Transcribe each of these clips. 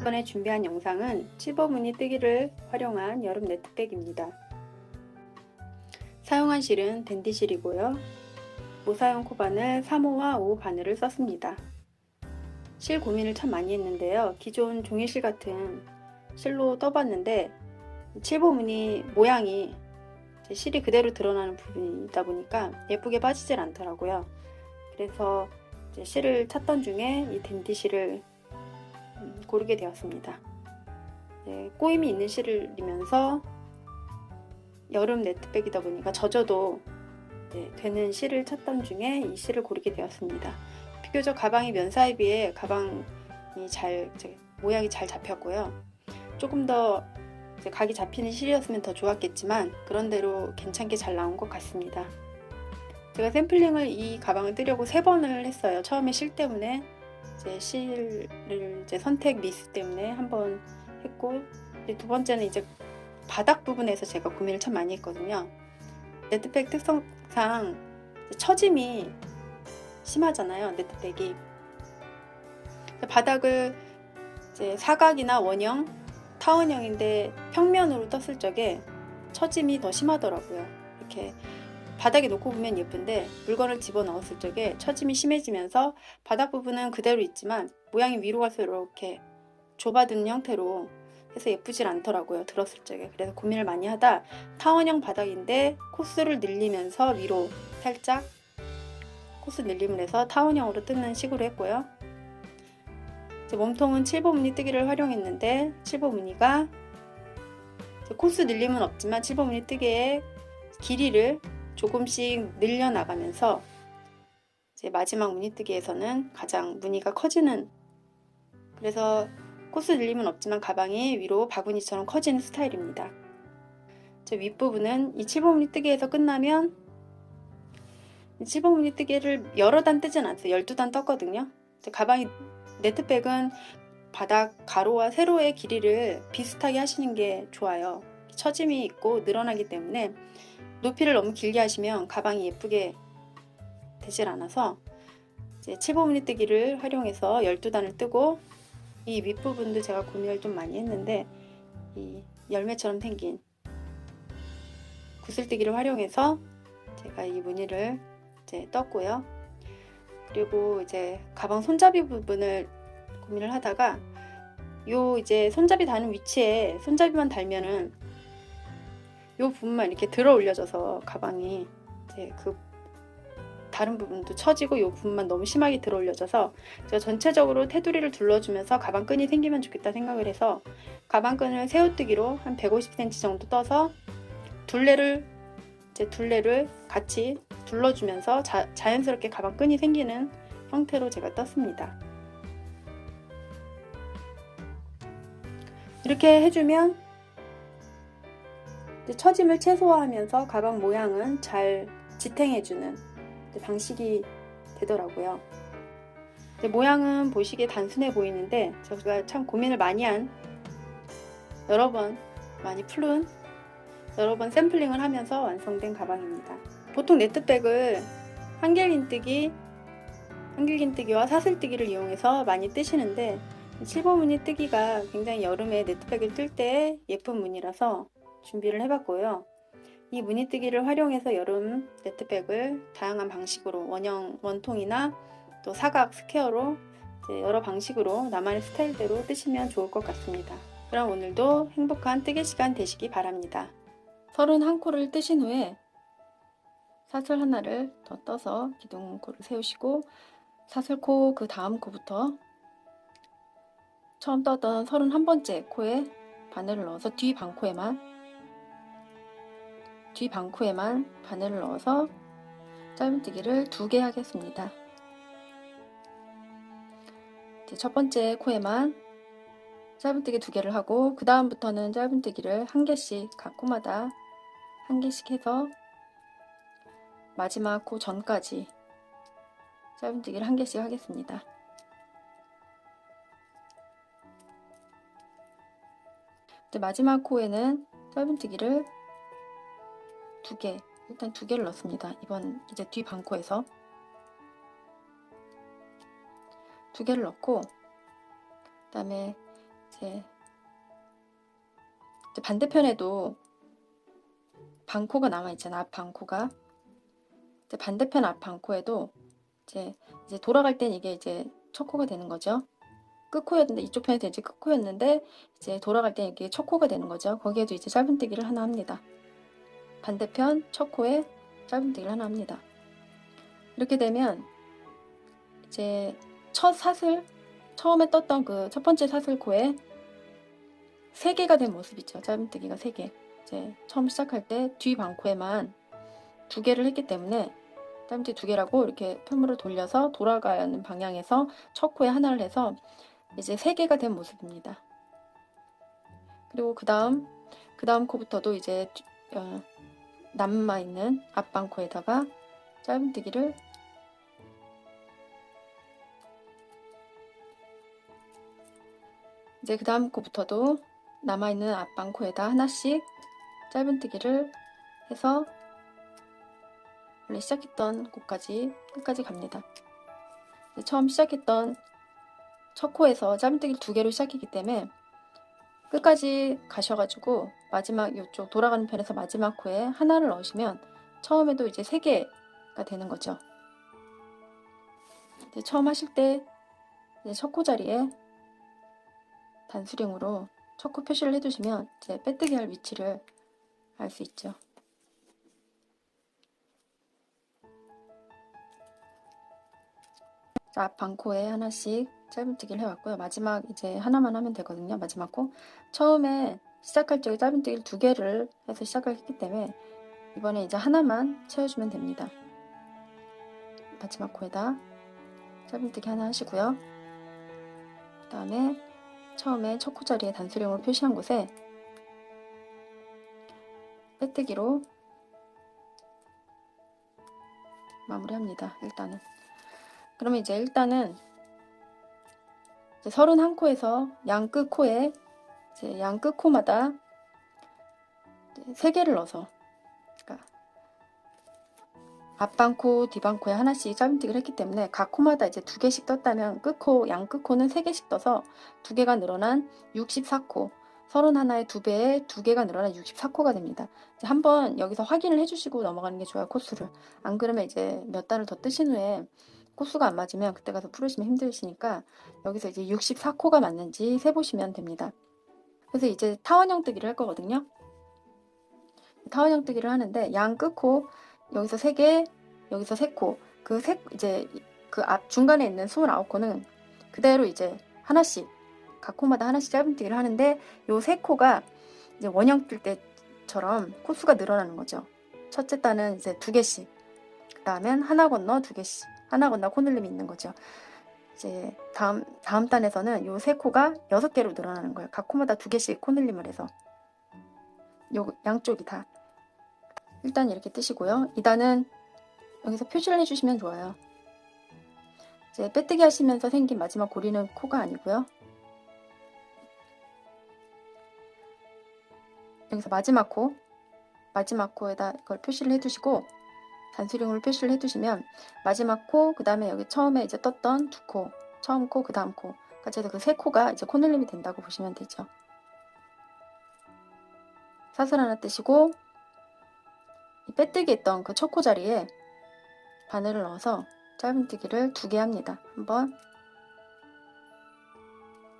이번에 준비한 영상은 7번 무늬 뜨기를 활용한 여름 네트백입니다. 사용한 실은 댄디 실이고요. 모사용 코바늘 3호와 5호 바늘을 썼습니다. 실 고민을 참 많이 했는데요. 기존 종이실 같은 실로 떠봤는데 7번 무늬 모양이 실이 그대로 드러나는 부분이다 보니까 예쁘게 빠지질 않더라고요. 그래서 실을 찾던 중에 이 댄디 실을 고르게 되었습니다. 꼬임이 있는 실이면서 여름 네트백이다 보니까 젖어도 되는 실을 찾던 중에 이 실을 고르게 되었습니다. 비교적 가방이 면사에 비해 가방이 모양이 잘 잡혔고요. 조금 더 각이 잡히는 실이었으면 더 좋았겠지만 그런대로 괜찮게 잘 나온 것 같습니다. 제가 샘플링을 이 가방을 뜨려고 3번을 했어요. 처음에 실 때문에 실을 선택 미스 때문에 한번 했고, 두 번째는 이제 바닥 부분에서 제가 고민을 참 많이 했거든요. 네트백 특성상 처짐이 심하잖아요. 네트백이 바닥을 사각이나 원형, 타원형인데 평면으로 떴을 적에 처짐이 더 심하더라고요. 이렇게 바닥에 놓고 보면 예쁜데 물건을 집어넣었을 적에 처짐이 심해지면서 바닥 부분은 그대로 있지만 모양이 위로 갈수록 이렇게 좁아든 형태로 해서 예쁘질 않더라고요. 들었을 적에. 그래서 고민을 많이 하다 타원형 바닥인데 코스를 늘리면서 위로 살짝 코스 늘림을 해서 타원형으로 뜯는 식으로 했고요. 몸통은 7번 무늬 뜨기를 활용했는데 7번 무늬가 코스 늘림은 없지만 7번 무늬 뜨기의 길이를 조금씩 늘려나가면서 마지막 무늬뜨기에서는 가장 무늬가 커지는, 그래서 코스 늘림은 없지만 가방이 위로 바구니처럼 커지는 스타일입니다. 윗부분은 이 7번 무늬뜨기에서 끝나면 7번 무늬뜨기를 여러 단 뜨진 않았어요. 12단 떴거든요. 가방이 네트백은 바닥 가로와 세로의 길이를 비슷하게 하시는 게 좋아요. 처짐이 있고 늘어나기 때문에 높이를 너무 길게 하시면 가방이 예쁘게 되질 않아서 7번 무늬 뜨기를 활용해서 12단을 뜨고, 이 윗부분도 제가 고민을 좀 많이 했는데 이 열매처럼 생긴 구슬뜨기를 활용해서 제가 이 무늬를 떴고요. 그리고 가방 손잡이 부분을 고민을 하다가 요 손잡이 다는 위치에 손잡이만 달면은 요 부분만 이렇게 들어 올려져서 가방이 그 다른 부분도 처지고 요 부분만 너무 심하게 들어 올려져서 제가 전체적으로 테두리를 둘러주면서 가방끈이 생기면 좋겠다 생각을 해서 가방끈을 새우뜨기로 한 150cm 정도 떠서 둘레를 같이 둘러주면서 자연스럽게 가방끈이 생기는 형태로 제가 떴습니다. 이렇게 해주면 처짐을 최소화하면서 가방 모양은 잘 지탱해주는 방식이 되더라고요. 모양은 보시기에 단순해 보이는데 제가 참 고민을 많이 한, 여러 번 샘플링을 하면서 완성된 가방입니다. 보통 네트백을 한길긴뜨기와 사슬뜨기를 이용해서 많이 뜨시는데 7번 무늬 뜨기가 굉장히 여름에 네트백을 뜰 때 예쁜 무늬라서 준비를 해봤고요. 이 무늬뜨기를 활용해서 여름 네트백을 다양한 방식으로 원통이나 또 사각, 스퀘어로 여러 방식으로 나만의 스타일대로 뜨시면 좋을 것 같습니다. 그럼 오늘도 행복한 뜨개 시간 되시기 바랍니다. 31코를 뜨신 후에 사슬 하나를 더 떠서 기둥코를 세우시고 사슬코 그 다음 코부터 처음 떴던 31번째 코에 바늘을 넣어서 뒤 반코에만 바늘을 넣어서 짧은뜨기를 2개 하겠습니다. 첫 번째 코에만 짧은뜨기 2개를 하고 그 다음부터는 짧은뜨기를 1개씩 각 코마다 1개씩 해서 마지막 코 전까지 짧은뜨기를 1개씩 하겠습니다. 마지막 코에는 짧은뜨기를 2개, 일단 2개를 넣습니다. 이번 뒤 반코에서 2개를 넣고, 그 다음에 이제 반대편에도 반코가 남아있잖아. 앞 반코가. 이제 반대편 앞 반코에도 이제 돌아갈 땐 이게 이제 첫 코가 되는 거죠. 끝코였는데, 이쪽 편에서 이제 끝코였는데, 이제 돌아갈 땐 이게 첫 코가 되는 거죠. 거기에도 이제 짧은뜨기를 하나 합니다. 반대편 첫 코에 짧은뜨기를 하나 합니다. 이렇게 되면 이제 첫 사슬, 처음에 떴던 그 첫 번째 사슬코에 3개가 된 모습이죠. 짧은뜨기가 3개. 이제 처음 시작할 때 뒤 반코에만 2개를 했기 때문에 짧은뜨기 2개라고 이렇게 편물을 돌려서 돌아가는 방향에서 첫 코에 하나를 해서 이제 3개가 된 모습입니다. 그리고 그 다음 코부터도 이제 남아있는 앞반코에다가 짧은뜨기를 이제 그 다음 코부터도 남아있는 앞반코에다 하나씩 짧은뜨기를 해서 원래 시작했던 곳까지 끝까지 갑니다. 처음 시작했던 첫 코에서 짧은뜨기를 2개로 시작했기 때문에 끝까지 가셔가지고 마지막 이쪽 돌아가는 편에서 마지막 코에 하나를 넣으시면 처음에도 이제 3개가 되는 거죠. 이제 처음 하실 때 이제 첫 코 자리에 단수령으로 첫 코 표시를 해두시면 이제 빼뜨기 할 위치를 알 수 있죠. 자, 앞 반코에 하나씩 짧은뜨기를 해왔고요. 마지막 이제 하나만 하면 되거든요. 마지막 코. 처음에 시작할 적에 짧은뜨기를 2개를 해서 시작을 했기 때문에 이번에 이제 하나만 채워주면 됩니다. 마지막 코에다 짧은뜨기 하나 하시고요. 그 다음에 처음에 첫 코 자리에 단수령으로 표시한 곳에 빼뜨기로 마무리합니다. 일단은. 그러면 이제 일단은 31코에서 양 끝 코에 이제 양 끝 코마다 3개를 넣어서, 그러니까 앞반코, 뒷반코에 하나씩 짧은뜨기를 했기 때문에 각 코마다 이제 2개씩 떴다면 끝코, 양 끝코는 3개씩 떠서 2개가 늘어난 64코, 31의 2배에 2개가 늘어난 64코가 됩니다. 이제 한번 여기서 확인을 해주시고 넘어가는 게 좋아요, 코수를. 안 그러면 이제 몇 단을 더 뜨신 후에 코수가 안 맞으면 그때 가서 풀으시면 힘드시니까 여기서 이제 64코가 맞는지 세보시면 됩니다. 그래서 이제 타원형 뜨기를 할 거거든요. 타원형 뜨기를 하는데 양 끝코 여기서 3개, 여기서 3코, 이제 그 앞 중간에 있는 29코는 그대로 이제 하나씩 각 코마다 하나씩 짧은뜨기를 하는데 요 3코가 이제 원형 뜰 때처럼 코수가 늘어나는 거죠. 첫째 단은 이제 2개씩, 그 다음엔 하나 건너 2개씩, 하나 건너 코늘림이 있는 거죠. 이제 다음 단에서는 요 3코가 6개로 늘어나는 거예요. 각 코마다 2개씩 코늘림을 해서 요 양쪽이 다. 일단 이렇게 뜨시고요. 2단은 여기서 표시를 해주시면 좋아요. 이제 빼뜨기 하시면서 생긴 마지막 고리는 코가 아니고요. 여기서 마지막 코에다 이걸 표시를 해두시고 단수령으로 표시를 해두시면 마지막 코, 그 다음에 여기 처음에 이제 떴던 2코, 처음 코, 그 다음 코 같이 해서 그 3코가 이제 코늘림이 된다고 보시면 되죠. 사슬 하나 뜨시고 이 빼뜨기 했던 그 첫 코 자리에 바늘을 넣어서 짧은뜨기를 2개 합니다. 한 번,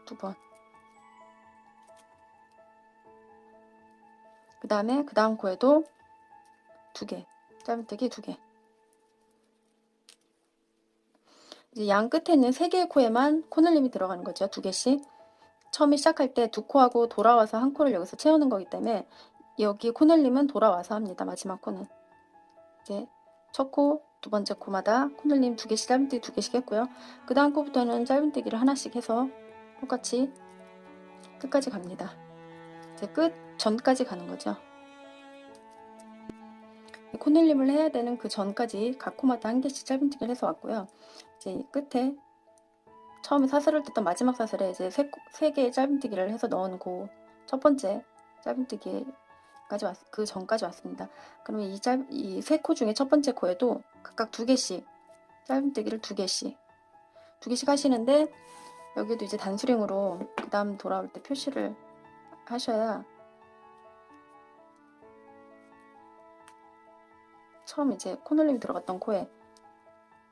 2번. 그 다음에 그 다음 코에도 2개, 짧은뜨기 2개. 이제 양 끝에 있는 3개의 코에만 코늘림이 들어가는 거죠. 2개씩. 처음에 시작할 때 2코하고 돌아와서 한 코를 여기서 채우는 거기 때문에 여기 코늘림은 돌아와서 합니다. 마지막 코는. 이제 첫 코, 두 번째 코마다 코늘림 2개씩, 짧은뜨기 2개씩 했고요. 그 다음 코부터는 짧은뜨기를 하나씩 해서 똑같이 끝까지 갑니다. 이제 끝 전까지 가는 거죠. 코늘림을 해야 되는 그 전까지 각 코마다 한 개씩 짧은뜨기를 해서 왔고요. 이제 끝에 처음에 사슬을 뜯던 마지막 사슬에 이제 3개의 짧은뜨기를 해서 넣은 그 첫 번째 짧은뜨기까지 그 전까지 왔습니다. 그러면 이 3코 중에 첫 번째 코에도 각각 2개씩 짧은뜨기를 2개씩 하시는데 여기도 이제 단수링으로 그 다음 돌아올 때 표시를 하셔야 처음 이제 코늘림이 들어갔던 코에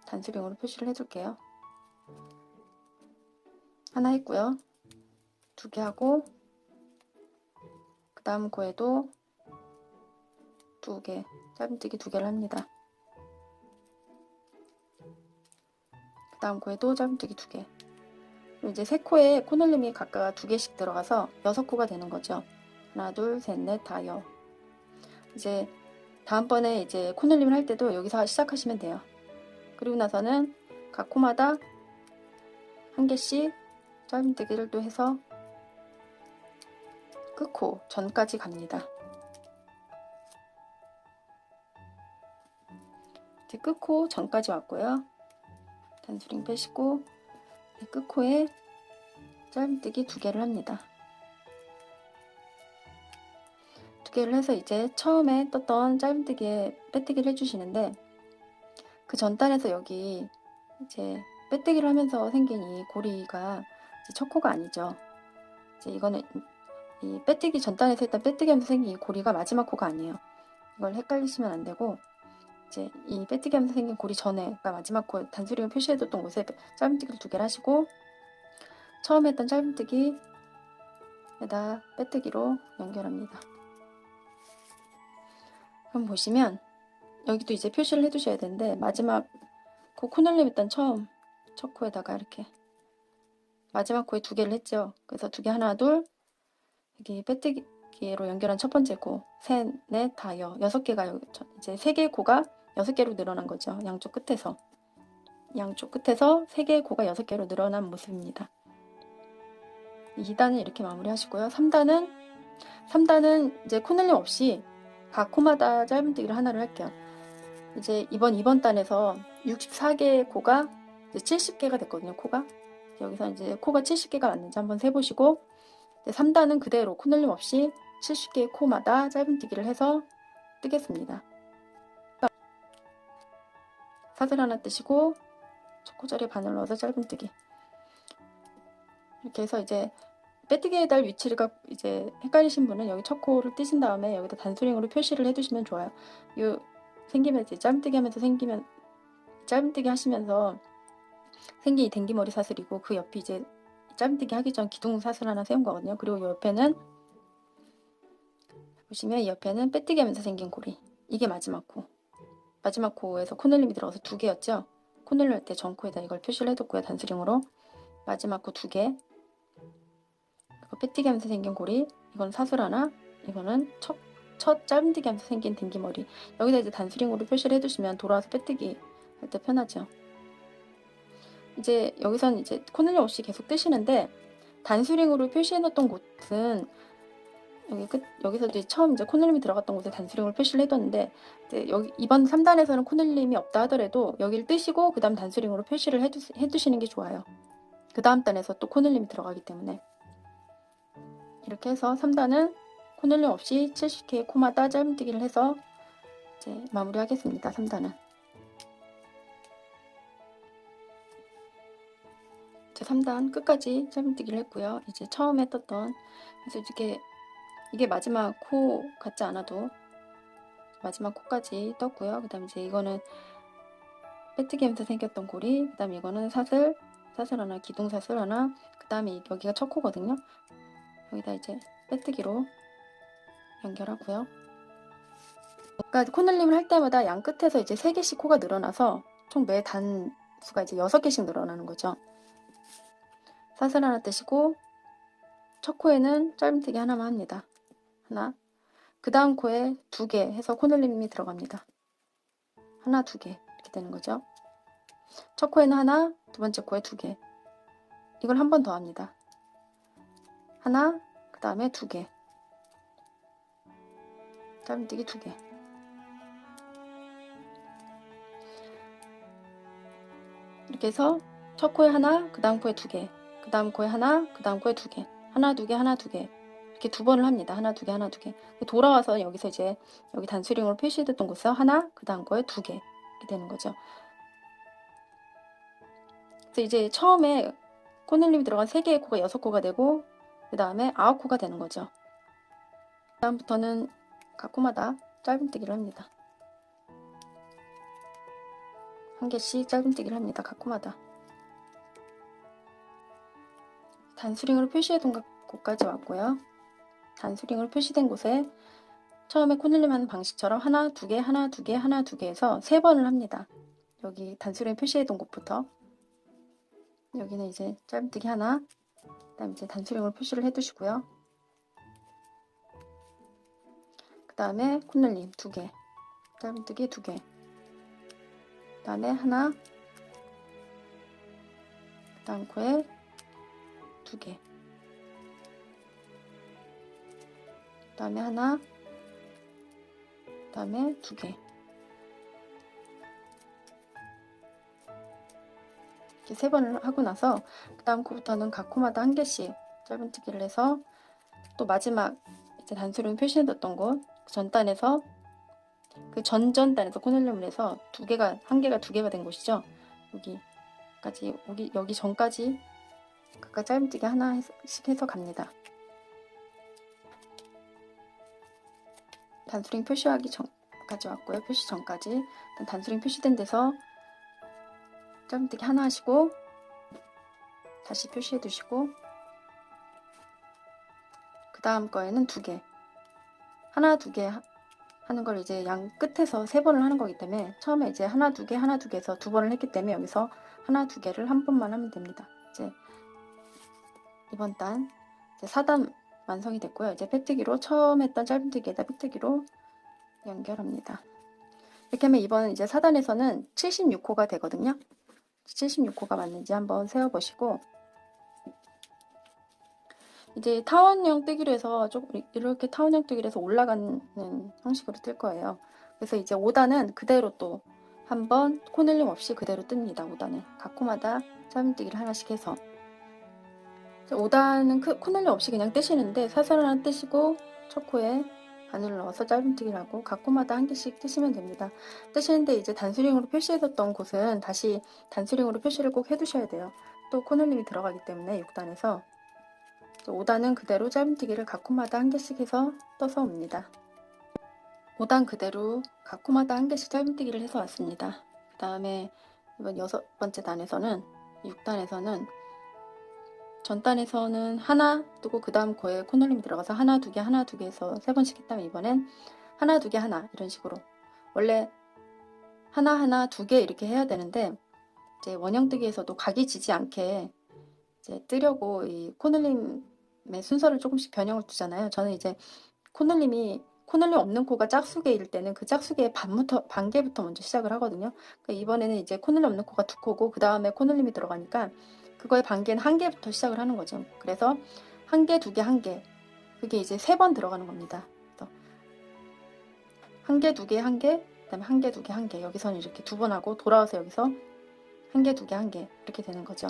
단수링으로 표시를 해줄게요. 하나 했고요. 2개 하고 그 다음 코에도 2개, 짧은뜨기 2개를 합니다. 그 다음 코에도 짧은뜨기 2개. 그리고 이제 3코에 코늘림이 각각 2개씩 들어가서 6코가 되는 거죠. 하나, 둘, 셋, 넷, 다, 여. 이제 다음번에 이제 코늘림을 할 때도 여기서 시작하시면 돼요. 그리고 나서는 각 코마다 한 개씩 짧은뜨기를 또 해서 끝코 전까지 갑니다. 이제 끝코 전까지 왔고요. 단수링 빼시고 끝코에 짧은뜨기 2개를 합니다. 2개를 해서 이제 처음에 떴던 짧은뜨기에 빼뜨기를 해주시는데 그 전단에서 여기 이제 빼뜨기를 하면서 생긴 이 고리가 이제 첫 코가 아니죠. 이제 이거는 이 빼뜨기 전단에서 일단 빼뜨기 하면서 생긴 이 고리가 마지막 코가 아니에요. 이걸 헷갈리시면 안 되고 이제 이 빼뜨기 하면서 생긴 고리 전에, 그러니까 마지막 코 단수링을 표시해뒀던 곳에 짧은뜨기를 2개를 하시고 처음에 했던 짧은뜨기에다 빼뜨기로 연결합니다. 그럼 보시면 여기도 이제 표시를 해두셔야 되는데 마지막 코 코늘림 일단 첫 코에다가 이렇게 마지막 코에 2개를 했죠. 그래서 2개 하나 둘 여기 빼뜨기로 연결한 첫 번째 코 셋, 넷, 다, 여 6개가 이제 3개의 코가 6개로 늘어난 거죠. 양쪽 끝에서 3개의 코가 6개로 늘어난 모습입니다. 2단은 이렇게 마무리 하시고요. 3단은 이제 코늘림 없이 각 코마다 짧은뜨기를 하나를 할게요. 이제 이번 단에서 64개의 코가 이제 70개가 됐거든요. 코가 여기서 이제 코가 70개가 맞는지 한번 세보시고 3단은 그대로 코늘림 없이 70개의 코마다 짧은뜨기를 해서 뜨겠습니다. 사슬 하나 뜨시고 첫 코자리에 바늘 넣어서 짧은뜨기 이렇게 해서 이제 빼뜨기에 달 위치가 이제 헷갈리신 분은 여기 첫 코를 뜨신 다음에 여기다 단수링으로 표시를 해두시면 좋아요. 요 생기면 이제 짧은뜨기 하면서 짧은뜨기 하시면서 생긴 이 댕기머리 사슬이고 그 옆이 이제 짧은뜨기 하기 전 기둥 사슬 하나 세운 거거든요. 그리고 이 옆에는 보시면 이 옆에는 빼뜨기 하면서 생긴 고리, 이게 마지막 코에서 코늘림이 들어가서 2개였죠. 코늘림 할 때 전 코에다 이걸 표시를 해뒀고요. 단수링으로 마지막 코 2개, 그리고 빼뜨기 하면서 생긴 고리, 이건 사슬 하나, 이거는 첫 짧은뜨기 하면서 생긴 댕기머리. 여기다 이제 단수링으로 표시를 해두시면 돌아와서 빼뜨기 할 때 편하죠. 이제 여기선 이제 코늘림 없이 계속 뜨시는데 단수링으로 표시해 놓았던 곳은 여기서 이제 처음 이제 코늘림이 들어갔던 곳에 단수링으로 표시를 해뒀는데 이제 이번 3단에서는 코늘림이 없다 하더라도 여기를 뜨시고 그 다음 단수링으로 표시를 해두시는 게 좋아요. 그 다음 단에서 또 코늘림이 들어가기 때문에 이렇게 해서 3단은 코늘림 없이 70개의 코마다 짧은뜨기를 해서 이제 마무리하겠습니다. 3단은 3단 끝까지 짧은뜨기를 했고요. 이제 처음에 떴던 그래서 이게 마지막 코 같지 않아도 마지막 코까지 떴고요. 그 다음에 이제 이거는 빼뜨기 하면서 생겼던 고리, 그 다음에 이거는 사슬 하나, 기둥 사슬 하나, 그 다음에 여기가 첫 코거든요. 여기다 이제 빼뜨기로 연결하고요. 그러니까 코늘림을 할 때마다 양 끝에서 이제 3개씩 코가 늘어나서 총 매 단수가 이제 6개씩 늘어나는 거죠. 사슬 하나 뜨시고 첫 코에는 짧은뜨기 하나만 합니다. 하나, 그 다음 코에 2개 해서 코늘림이 들어갑니다. 하나, 2개 이렇게 되는 거죠. 첫 코에는 하나, 두 번째 코에 2개. 이걸 한 번 더 합니다. 하나, 그 다음에 2개. 짧은뜨기 2개. 이렇게 해서 첫 코에 하나, 그 다음 코에 2개. 그 다음 코에 하나, 그 다음 코에 2개. 하나, 2개, 하나, 2개. 이렇게 2번을 합니다. 하나, 2개, 하나, 2개. 돌아와서 여기서 이제 여기 단수링으로 표시됐던 곳에서 하나, 그 다음 거에 2개. 이렇게 되는 거죠. 그래서 이제 처음에 코늘림이 들어간 3개의 코가 6코가 되고 그 다음에 9코가 되는 거죠. 다음부터는 각 코마다 짧은뜨기를 합니다. 한 개씩 짧은뜨기를 합니다. 각 코마다. 단수링으로 표시해둔 곳까지 왔고요. 단수링으로 표시된 곳에 처음에 코늘림 하는 방식처럼 하나, 두 개, 하나, 두 개, 하나, 두 개 해서 3번을 합니다. 여기 단수링 표시해둔 곳부터 여기는 이제 짧은뜨기 하나, 그 다음에 이제 단수링으로 표시를 해두시고요. 그 다음에 코늘림 2개, 짧은뜨기 2개, 그 다음에 하나, 그 다음 코에 2개, 그 다음에 하나, 그 다음에 2개. 이렇게 3번을 하고 나서 그 다음 코부터는 각 코마다 한 개씩 짧은뜨기를 해서 또 마지막 이제 단수령 표시해뒀던 곳 전단에서 그 전전단에서 코늘림을 해서 한 개가 2개가 된 곳이죠. 여기까지 여기 전까지 각각 짧은뜨기 하나씩 해서 갑니다. 단수링 표시하기 전까지 왔고요. 표시 전까지 일단 단수링 표시된 데서 짧은뜨기 하나 하시고 다시 표시해 두시고 그 다음 거에는 2개, 하나, 2개 하는 걸 이제 양 끝에서 3번을 하는 거기 때문에 처음에 이제 하나, 2개, 하나, 2개 해서 2번을 했기 때문에 여기서 하나, 2개를 한 번만 하면 됩니다. 이제 이번 단 이제 4단 완성이 됐고요. 이제 팩뜨기로 처음 했던 짧은뜨기에다 팩뜨기로 연결합니다. 이렇게 하면 이번 이제 4단에서는 76호가 되거든요. 76호가 맞는지 한번 세어보시고 이제 타원형 뜨기로 해서 조금 이렇게 타원형 뜨기로 해서 올라가는 형식으로 뜰 거예요. 그래서 이제 5단은 그대로 또 한번 코늘림 없이 그대로 뜹니다. 5단은 각 코마다 짧은뜨기를 하나씩 해서 5단은 코늘림 없이 그냥 뜨시는데 사슬 하나 뜨시고 첫 코에 바늘을 넣어서 짧은뜨기를 하고 각 코마다 한 개씩 뜨시면 됩니다. 뜨시는데 이제 단수링으로 표시해뒀던 곳은 다시 단수링으로 표시를 꼭 해두셔야 돼요. 또 코늘림이 들어가기 때문에 6단에서 5단은 그대로 짧은뜨기를 각 코마다 한 개씩 해서 떠서 옵니다. 5단 그대로 각 코마다 한 개씩 짧은뜨기를 해서 왔습니다. 그 다음에 이번 6번째 단에서는 6단에서는 전단에서는 하나 뜨고 그 다음 코에 코늘림이 들어가서 하나, 2개, 하나, 2개 해서 3번씩 했다면 이번엔 하나, 2개, 하나 이런 식으로 원래 하나, 하나, 2개 이렇게 해야 되는데 이제 원형뜨기에서도 각이 지지 않게 이제 뜨려고 이 코늘림의 순서를 조금씩 변형을 두잖아요. 저는 이제 코늘림 없는 코가 짝수개일 때는 그 짝수개의 반개부터 먼저 시작을 하거든요. 그러니까 이번에는 이제 코늘림 없는 코가 2코고 그 다음에 코늘림이 들어가니까 그거의 반개는 1개부터 시작을 하는 거죠. 그래서 1개, 2개, 1개 그게 이제 3번 들어가는 겁니다. 그래서 1개, 2개, 1개 그 다음에 1개, 2개, 1개 여기서는 이렇게 2번 하고 돌아와서 여기서 1개, 2개, 1개 이렇게 되는 거죠.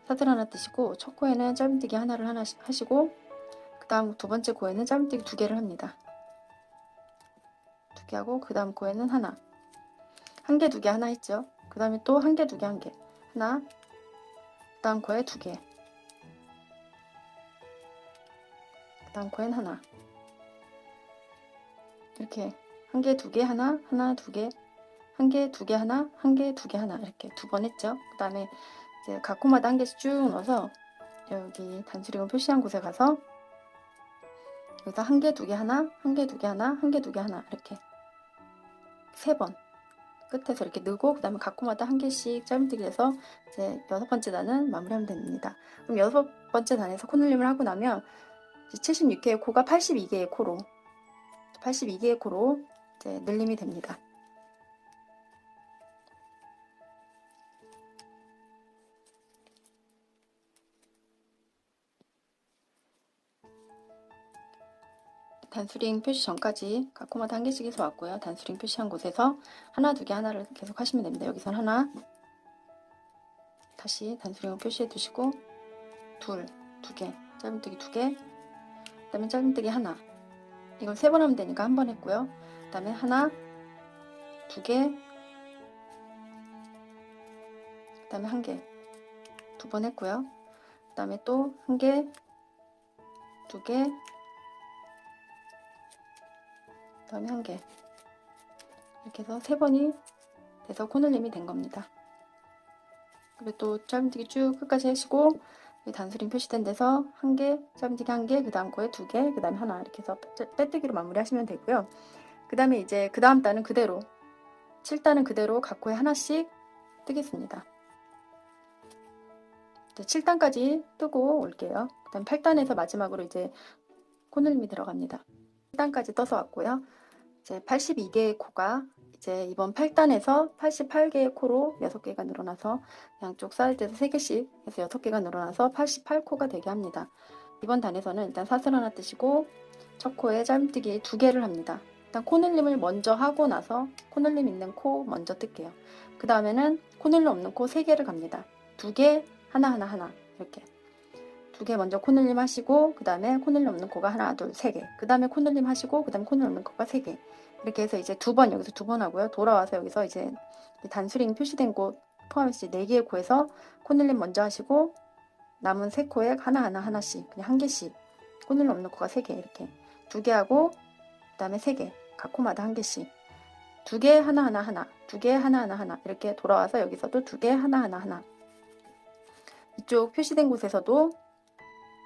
사슬 하나 뜨시고 첫 코에는 짧은뜨기 하나를 하시고 그 다음 2번째 코에는 짧은뜨기 2개를 합니다. 2개 하고 그 다음 코에는 하나 1개, 2개 하나 했죠. 그 다음에 또 1개, 2개, 1개 하나 그 다음 코에 2개 그 다음 코엔 하나 이렇게 1개, 2개, 하나, 2개 1개, 2개, 하나, 1개, 2개, 하나 이렇게 2번 했죠. 그 다음에 이제 각 코마다 한 개씩 쭉 넣어서 여기 단수링을 표시한 곳에 가서 여기서 1개, 2개, 하나, 1개, 2개, 하나, 1개, 2개, 하나 이렇게 3번 끝에서 이렇게 넣고 그 다음에 각 코마다 한 개씩 짧은뜨기를 해서 이제 6번째 단은 마무리하면 됩니다. 그럼 6번째 단에서 코늘림을 하고 나면 76개의 코가 82개의 코로 이제 늘림이 됩니다. 단수링 표시 전까지 각 코마다 한 개씩 해서 왔고요. 단수링 표시한 곳에서 하나, 2개, 하나를 계속 하시면 됩니다. 여기선 하나 다시 단수링을 표시해 두시고 2개 짧은뜨기 2개 그 다음에 짧은뜨기 하나 이걸 3번 하면 되니까 한 번 했고요. 그 다음에 하나 2개 그 다음에 1개 2번 했고요. 다음에 또 한 개, 두 개, 그 다음에 한 개. 이렇게 해서 3번이 돼서 코늘림이 된 겁니다. 그리고 또 짧은뜨기 쭉 끝까지 하시고 단수림 표시된 데서 한 개, 짧은뜨기 한 개, 그 다음 거에 두 개, 그 다음에 하나 이렇게 해서 빼뜨기로 마무리 하시면 되고요. 그 다음에 이제 그 다음 단은 그대로 7단은 그대로 각 코에 하나씩 뜨겠습니다. 7단까지 뜨고 올게요. 그 다음 8단에서 마지막으로 이제 코늘림이 들어갑니다. 7단까지 떠서 왔고요. 이제 82개의 코가 이제 이번 8단에서 88개의 코로 6개가 늘어나서 양쪽 사이드에서 3개씩 해서 6개가 늘어나서 88코가 되게 합니다. 이번 단에서는 일단 사슬 하나 뜨시고 첫 코에 짧은뜨기 2개를 합니다. 일단 코늘림을 먼저 하고 나서 코늘림 있는 코 먼저 뜰게요. 그 다음에는 코늘림 없는 코 3개를 갑니다. 2개, 하나 이렇게 2개 먼저 코늘림 하시고 그 다음에 코늘림 없는 코가 하나, 둘, 3개. 그 다음에 코늘림 하시고 그 다음에 코늘림 없는 코가 3개. 이렇게 해서 이제 2번 여기서 2번 하고요. 돌아와서 여기서 이제 단수링 표시된 곳 포함해서 4개의 코에서 코늘림 먼저 하시고 남은 3코에 하나씩 그냥 한 개씩 코늘림 없는 코가 3개 이렇게 2개 하고 그 다음에 3개 각 코마다 한 개씩 2개 하나 2개 하나 이렇게 돌아와서 여기서도 2개 하나 이쪽 표시된 곳에서도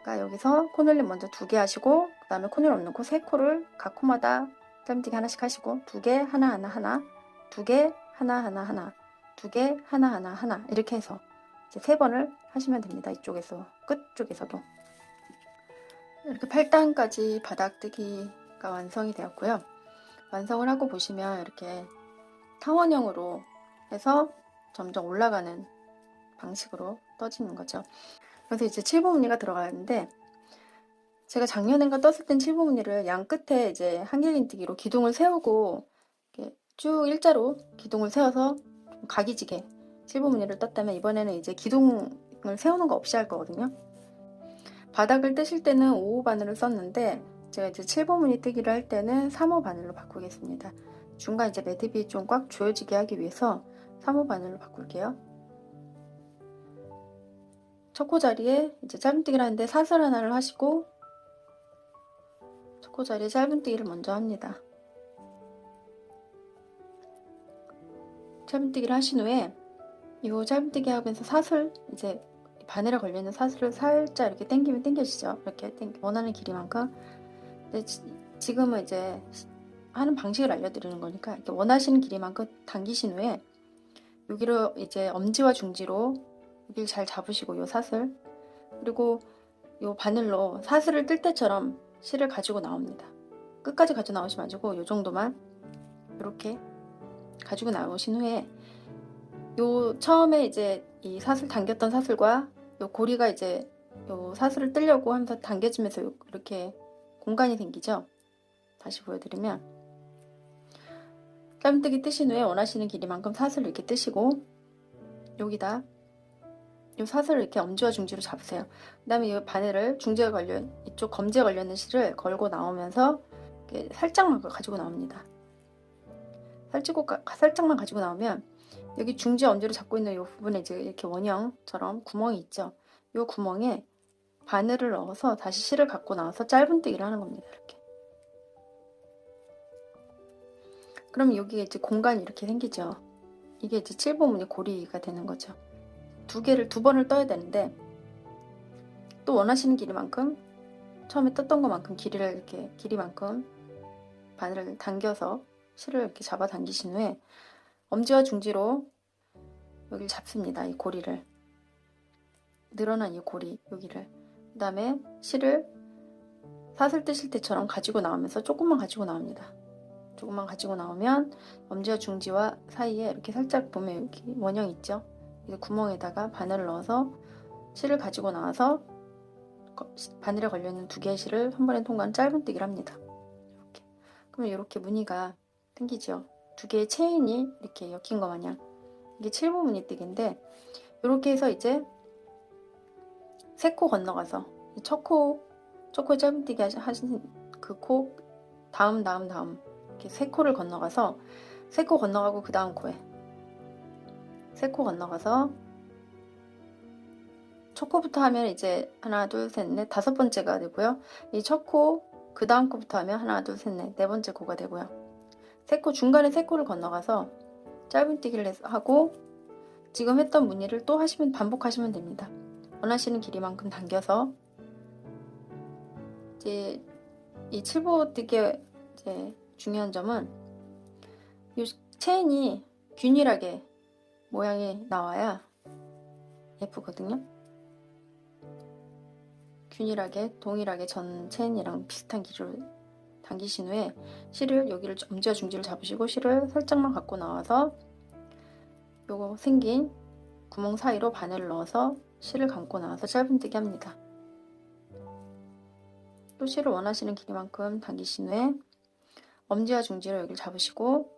여기서 코늘림 먼저 2개 하시고 그 다음에 코늘림 없는 코 3코를 각 코마다 짧은뜨기 하나씩 하시고 2개 하나 2개 하나 2개 하나 이렇게 해서 이제 3번을 하시면 됩니다. 이쪽에서 끝쪽에서도 이렇게 8단까지 바닥뜨기가 완성이 되었고요. 완성을 하고 보시면 이렇게 타원형으로 해서 점점 올라가는 방식으로 떠지는 거죠. 그래서 이제 7번 무늬가 들어가는데 제가 작년엔가 떴을 땐 7번 무늬를 양 끝에 이제 한길긴뜨기로 기둥을 세우고 이렇게 쭉 일자로 기둥을 세워서 좀 각이지게 7번 무늬를 떴다면 이번에는 이제 기둥을 세우는 거 없이 할 거거든요. 바닥을 뜨실 때는 5호 바늘을 썼는데 제가 이제 7번 무늬 뜨기를 할 때는 3호 바늘로 바꾸겠습니다. 중간 이제 매듭이 좀 꽉 조여지게 하기 위해서 3호 바늘로 바꿀게요. 첫 코 자리에 이제 짧은뜨기를 하는데 사슬 하나를 하시고 첫 코 자리에 짧은뜨기를 먼저 합니다. 짧은뜨기를 하신 후에 이 짧은뜨기 하면서 사슬 이제 바늘에 걸려있는 사슬을 살짝 이렇게 당기면 당겨지죠. 이렇게 원하는 길이만큼. 근데 지금은 이제 하는 방식을 알려드리는 거니까 이렇게 원하시는 길이만큼 당기신 후에 여기로 이제 엄지와 중지로 여기를 잘 잡으시고 요 사슬 그리고 요 바늘로 사슬을 뜰 때처럼 실을 가지고 나옵니다. 끝까지 가지고 나오지 마시고 요 정도만 이렇게 가지고 나오신 후에 요 처음에 이제 이 사슬 당겼던 사슬과 요 고리가 이제 요 사슬을 뜨려고 하면서 당겨지면서 이렇게 공간이 생기죠. 다시 보여드리면 짧은뜨기 뜨신 후에 원하시는 길이만큼 사슬을 이렇게 뜨시고 여기다 이 사슬을 이렇게 엄지와 중지로 잡으세요. 그 다음에 이 바늘을 중지에 이쪽 검지에 걸려있는 실을 걸고 나오면서 이렇게 살짝만 가지고 나옵니다. 살짝만 가지고 나오면 여기 중지 엄지로 잡고 있는 이 부분에 이제 이렇게 원형처럼 구멍이 있죠. 이 구멍에 바늘을 넣어서 다시 실을 갖고 나와서 짧은뜨기를 하는 겁니다. 이렇게. 그러면 여기에 이제 공간이 이렇게 생기죠. 이게 이제 7번 무늬 고리가 되는 거죠. 두 번을 떠야 되는데 또 원하시는 길이만큼 처음에 떴던 것만큼 길이만큼 바늘을 당겨서 실을 이렇게 잡아 당기신 후에 엄지와 중지로 여기를 잡습니다. 이 고리를 늘어난 이 고리 여기를 그 다음에 실을 사슬 뜨실 때처럼 가지고 나오면서 조금만 가지고 나옵니다. 조금만 가지고 나오면 엄지와 중지와 사이에 이렇게 살짝 보면 여기 원형 있죠. 이 구멍에다가 바늘을 넣어서 실을 가지고 나와서 바늘에 걸려있는 2개의 실을 한 번에 통과하는 짧은뜨기를 합니다. 이렇게. 그러면 이렇게 무늬가 생기죠. 2개의 체인이 이렇게 엮인 것 마냥 이게 7번 무늬뜨기인데 이렇게 해서 이제 3코 건너가서 첫 코에 짧은뜨기 하신 그 코 다음 이렇게 3코를 건너가서 3코 건너가고 그 다음 코에 3코 건너가서 첫 코부터 하면 이제 하나, 둘, 셋, 넷, 다섯 번째가 되고요. 이 첫 코, 그 다음 코부터 하면 하나, 둘, 셋, 넷, 네 번째 코가 되고요. 세 코, 중간에 세 코를 건너가서 짧은뜨기를 하고 지금 했던 무늬를 또 하시면 반복하시면 됩니다. 원하시는 길이만큼 당겨서 이제 이 칠보뜨기의 이제 중요한 점은 이 체인이 균일하게 모양이 나와야 예쁘거든요. 균일하게 동일하게 전 체인이랑 비슷한 길이로 당기신 후에 실을 여기를 엄지와 중지를 잡으시고 실을 살짝만 갖고 나와서 요거 생긴 구멍 사이로 바늘을 넣어서 실을 감고 나와서 짧은뜨기 합니다. 또 실을 원하시는 길이만큼 당기신 후에 엄지와 중지로 여기를 잡으시고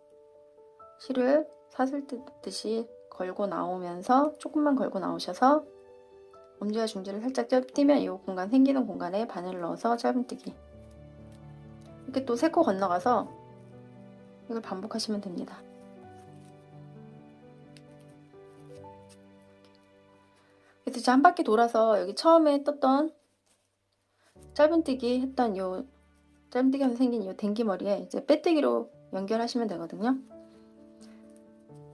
실을 사슬 뜯듯이 걸고 나오면서 조금만 걸고 나오셔서 엄지와 중지를 살짝 띄면 이 공간 생기는 공간에 바늘을 넣어서 짧은뜨기. 이렇게 또 세 코 건너가서 이걸 반복하시면 됩니다. 그래서 이제 한 바퀴 돌아서 여기 처음에 떴던 짧은뜨기 했던 요 짧은뜨기 하면서 생긴 이 댕기머리에 이제 빼뜨기로 연결하시면 되거든요.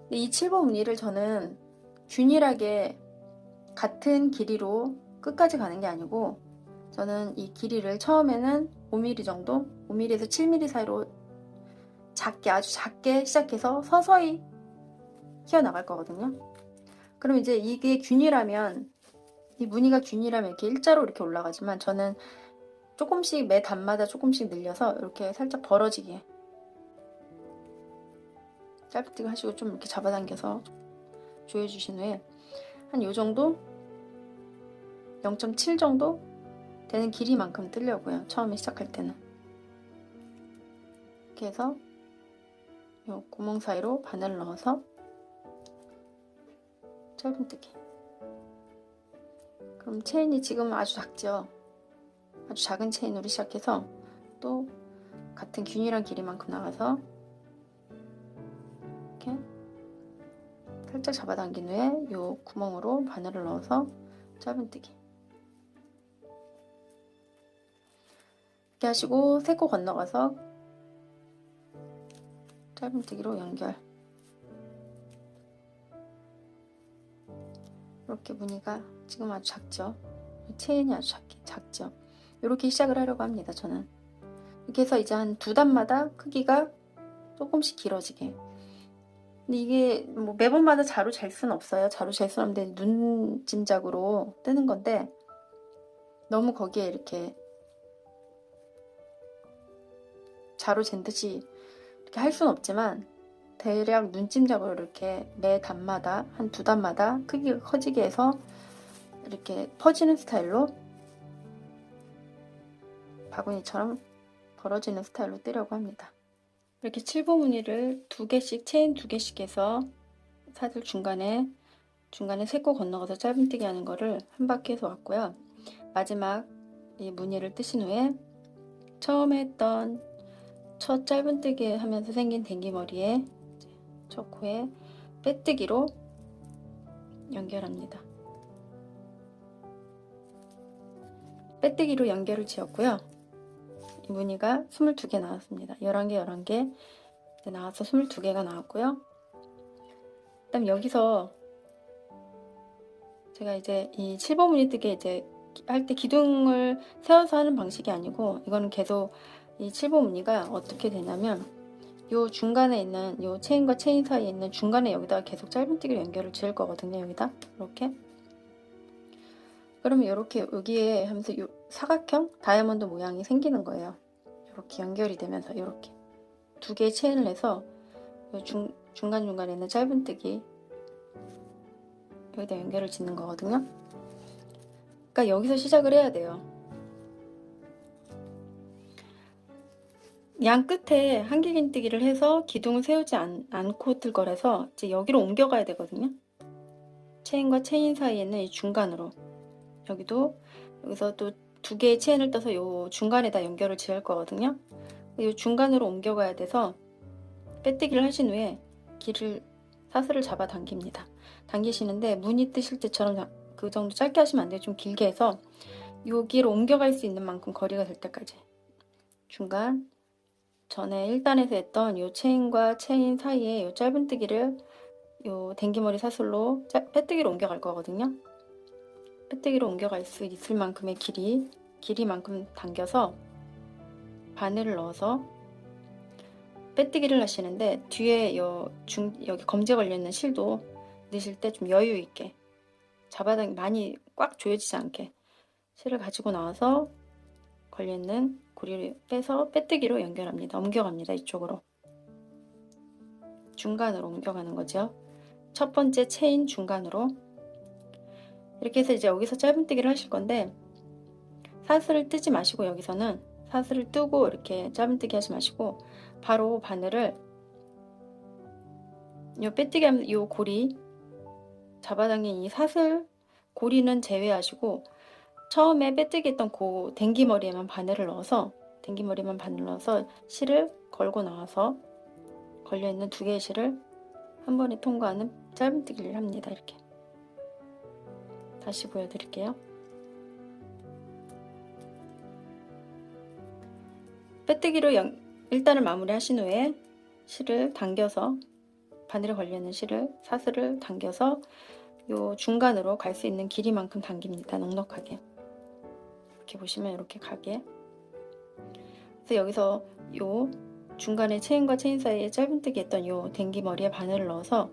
근데 이 7번 무늬를 저는 균일하게 같은 길이로 끝까지 가는 게 아니고 저는 이 길이를 처음에는 5mm 정도, 5mm에서 7mm 사이로 작게, 아주 작게 시작해서 서서히 키워나갈 거거든요. 그럼 이제 이게 균일하면, 이 무늬가 균일하면 이렇게 일자로 이렇게 올라가지만 저는 조금씩 매 단마다 조금씩 늘려서 이렇게 살짝 벌어지게 짧게 하시고 좀 이렇게 잡아당겨서 조여주신 후에 한 요 정도 0.7 정도 되는 길이만큼 뜨려고요. 처음에 시작할 때는 이렇게 해서 요 구멍 사이로 바늘을 넣어서 짧은뜨기. 그럼 체인이 지금 아주 작죠? 아주 작은 체인으로 시작해서 또 같은 균일한 길이만큼 나가서 이렇게 살짝 잡아당긴 후에 요 구멍으로 바늘을 넣어서 짧은뜨기. 이렇게 하시고 세 코 건너가서 짧은뜨기로 연결. 이렇게 무늬가 지금 아주 작죠? 체인이 아주 작죠? 이렇게 시작을 하려고 합니다. 저는 이렇게 해서 이제 한 두 단마다 크기가 조금씩 길어지게. 근데 이게 뭐 매번마다 자로 잴 수는 없어요. 자로 잴 수는 없는데 눈짐작으로 뜨는 건데 너무 거기에 이렇게 자로 잰 듯이 이렇게 할 수는 없지만 대략 눈짐작으로 이렇게 매 단마다 한 두 단마다 크기가 커지게 해서 이렇게 퍼지는 스타일로 바구니처럼 벌어지는 스타일로 뜨려고 합니다. 이렇게 7보 무늬를 두 개씩 체인 두 개씩 해서 사슬 중간에 세 코 건너가서 짧은뜨기 하는 거를 한 바퀴 해서 왔고요. 마지막 이 무늬를 뜨신 후에 처음에 했던 첫 짧은뜨기 하면서 생긴 댕기머리에 첫 코에 빼뜨기로 연결합니다. 빼뜨기로 연결을 지었고요. 이 무늬가 22개 나왔습니다. 11개, 11개 나와서 22개가 나왔고요. 그 다음 여기서 제가 이제 이 7번 무늬 뜨기 이제 할 때 기둥을 세워서 하는 방식이 아니고 이거는 계속 이 7번 무늬가 어떻게 되냐면 요 중간에 있는 요 체인과 체인 사이에 있는 중간에 여기다가 계속 짧은뜨기로 연결을 지을 거거든요. 여기다 이렇게. 그러면 이렇게 여기에 하면서 요 사각형 다이아몬드 모양이 생기는 거예요. 이렇게 연결이 되면서 이렇게 두 개의 체인을 해서 요 중간중간에 있는 짧은뜨기 여기다 연결을 짓는 거거든요. 그러니까 여기서 시작을 해야 돼요. 양 끝에 한길긴뜨기를 해서 기둥을 세우지 않고 뜰 거라서 이제 여기로 옮겨가야 되거든요. 체인과 체인 사이에 있는 이 중간으로 여기서 또 두 개의 체인을 떠서 요 중간에다 연결을 지을 거거든요. 이 중간으로 옮겨가야 돼서 빼뜨기를 하신 후에 사슬을 잡아 당깁니다. 당기시는데 무늬 뜨실 때처럼 그 정도 짧게 하시면 안 돼요. 좀 길게 해서 여기로 옮겨갈 수 있는 만큼 거리가 될 때까지. 중간 전에 1단에서 했던 요 체인과 체인 사이에 요 짧은뜨기를 요 댕기머리 사슬로 빼뜨기로 옮겨갈 거거든요. 빼뜨기로 옮겨갈 수 있을 만큼의 길이만큼 당겨서 바늘을 넣어서 빼뜨기를 하시는데, 뒤에 여기 검지에 걸려있는 실도 넣으실 때 좀 여유 있게, 잡아당기 많이 꽉 조여지지 않게 실을 가지고 나와서 걸려있는 고리를 빼서 빼뜨기로 연결합니다. 옮겨갑니다. 이쪽으로 중간으로 옮겨가는 거죠. 첫 번째 체인 중간으로. 이렇게 해서 이제 여기서 짧은뜨기를 하실 건데, 사슬을 뜨지 마시고, 여기서는 사슬을 뜨고 이렇게 짧은뜨기 하지 마시고 바로 바늘을 요 빼뜨기 하면 요 고리 잡아당긴 이 사슬 고리는 제외하시고 처음에 빼뜨기 했던 그 댕기머리에만 바늘을 넣어서 실을 걸고 나와서 걸려있는 두 개의 실을 한 번에 통과하는 짧은뜨기를 합니다. 이렇게 다시 보여드릴게요. 빼뜨기로 일단을 마무리 하신 후에 실을 당겨서, 바늘에 걸려있는 사슬을 당겨서 요 중간으로 갈 수 있는 길이만큼 당깁니다. 넉넉하게. 이렇게 보시면 이렇게 가게. 그래서 여기서 요 중간에 체인과 체인 사이에 짧은뜨기 했던 요 댕기머리에 바늘을 넣어서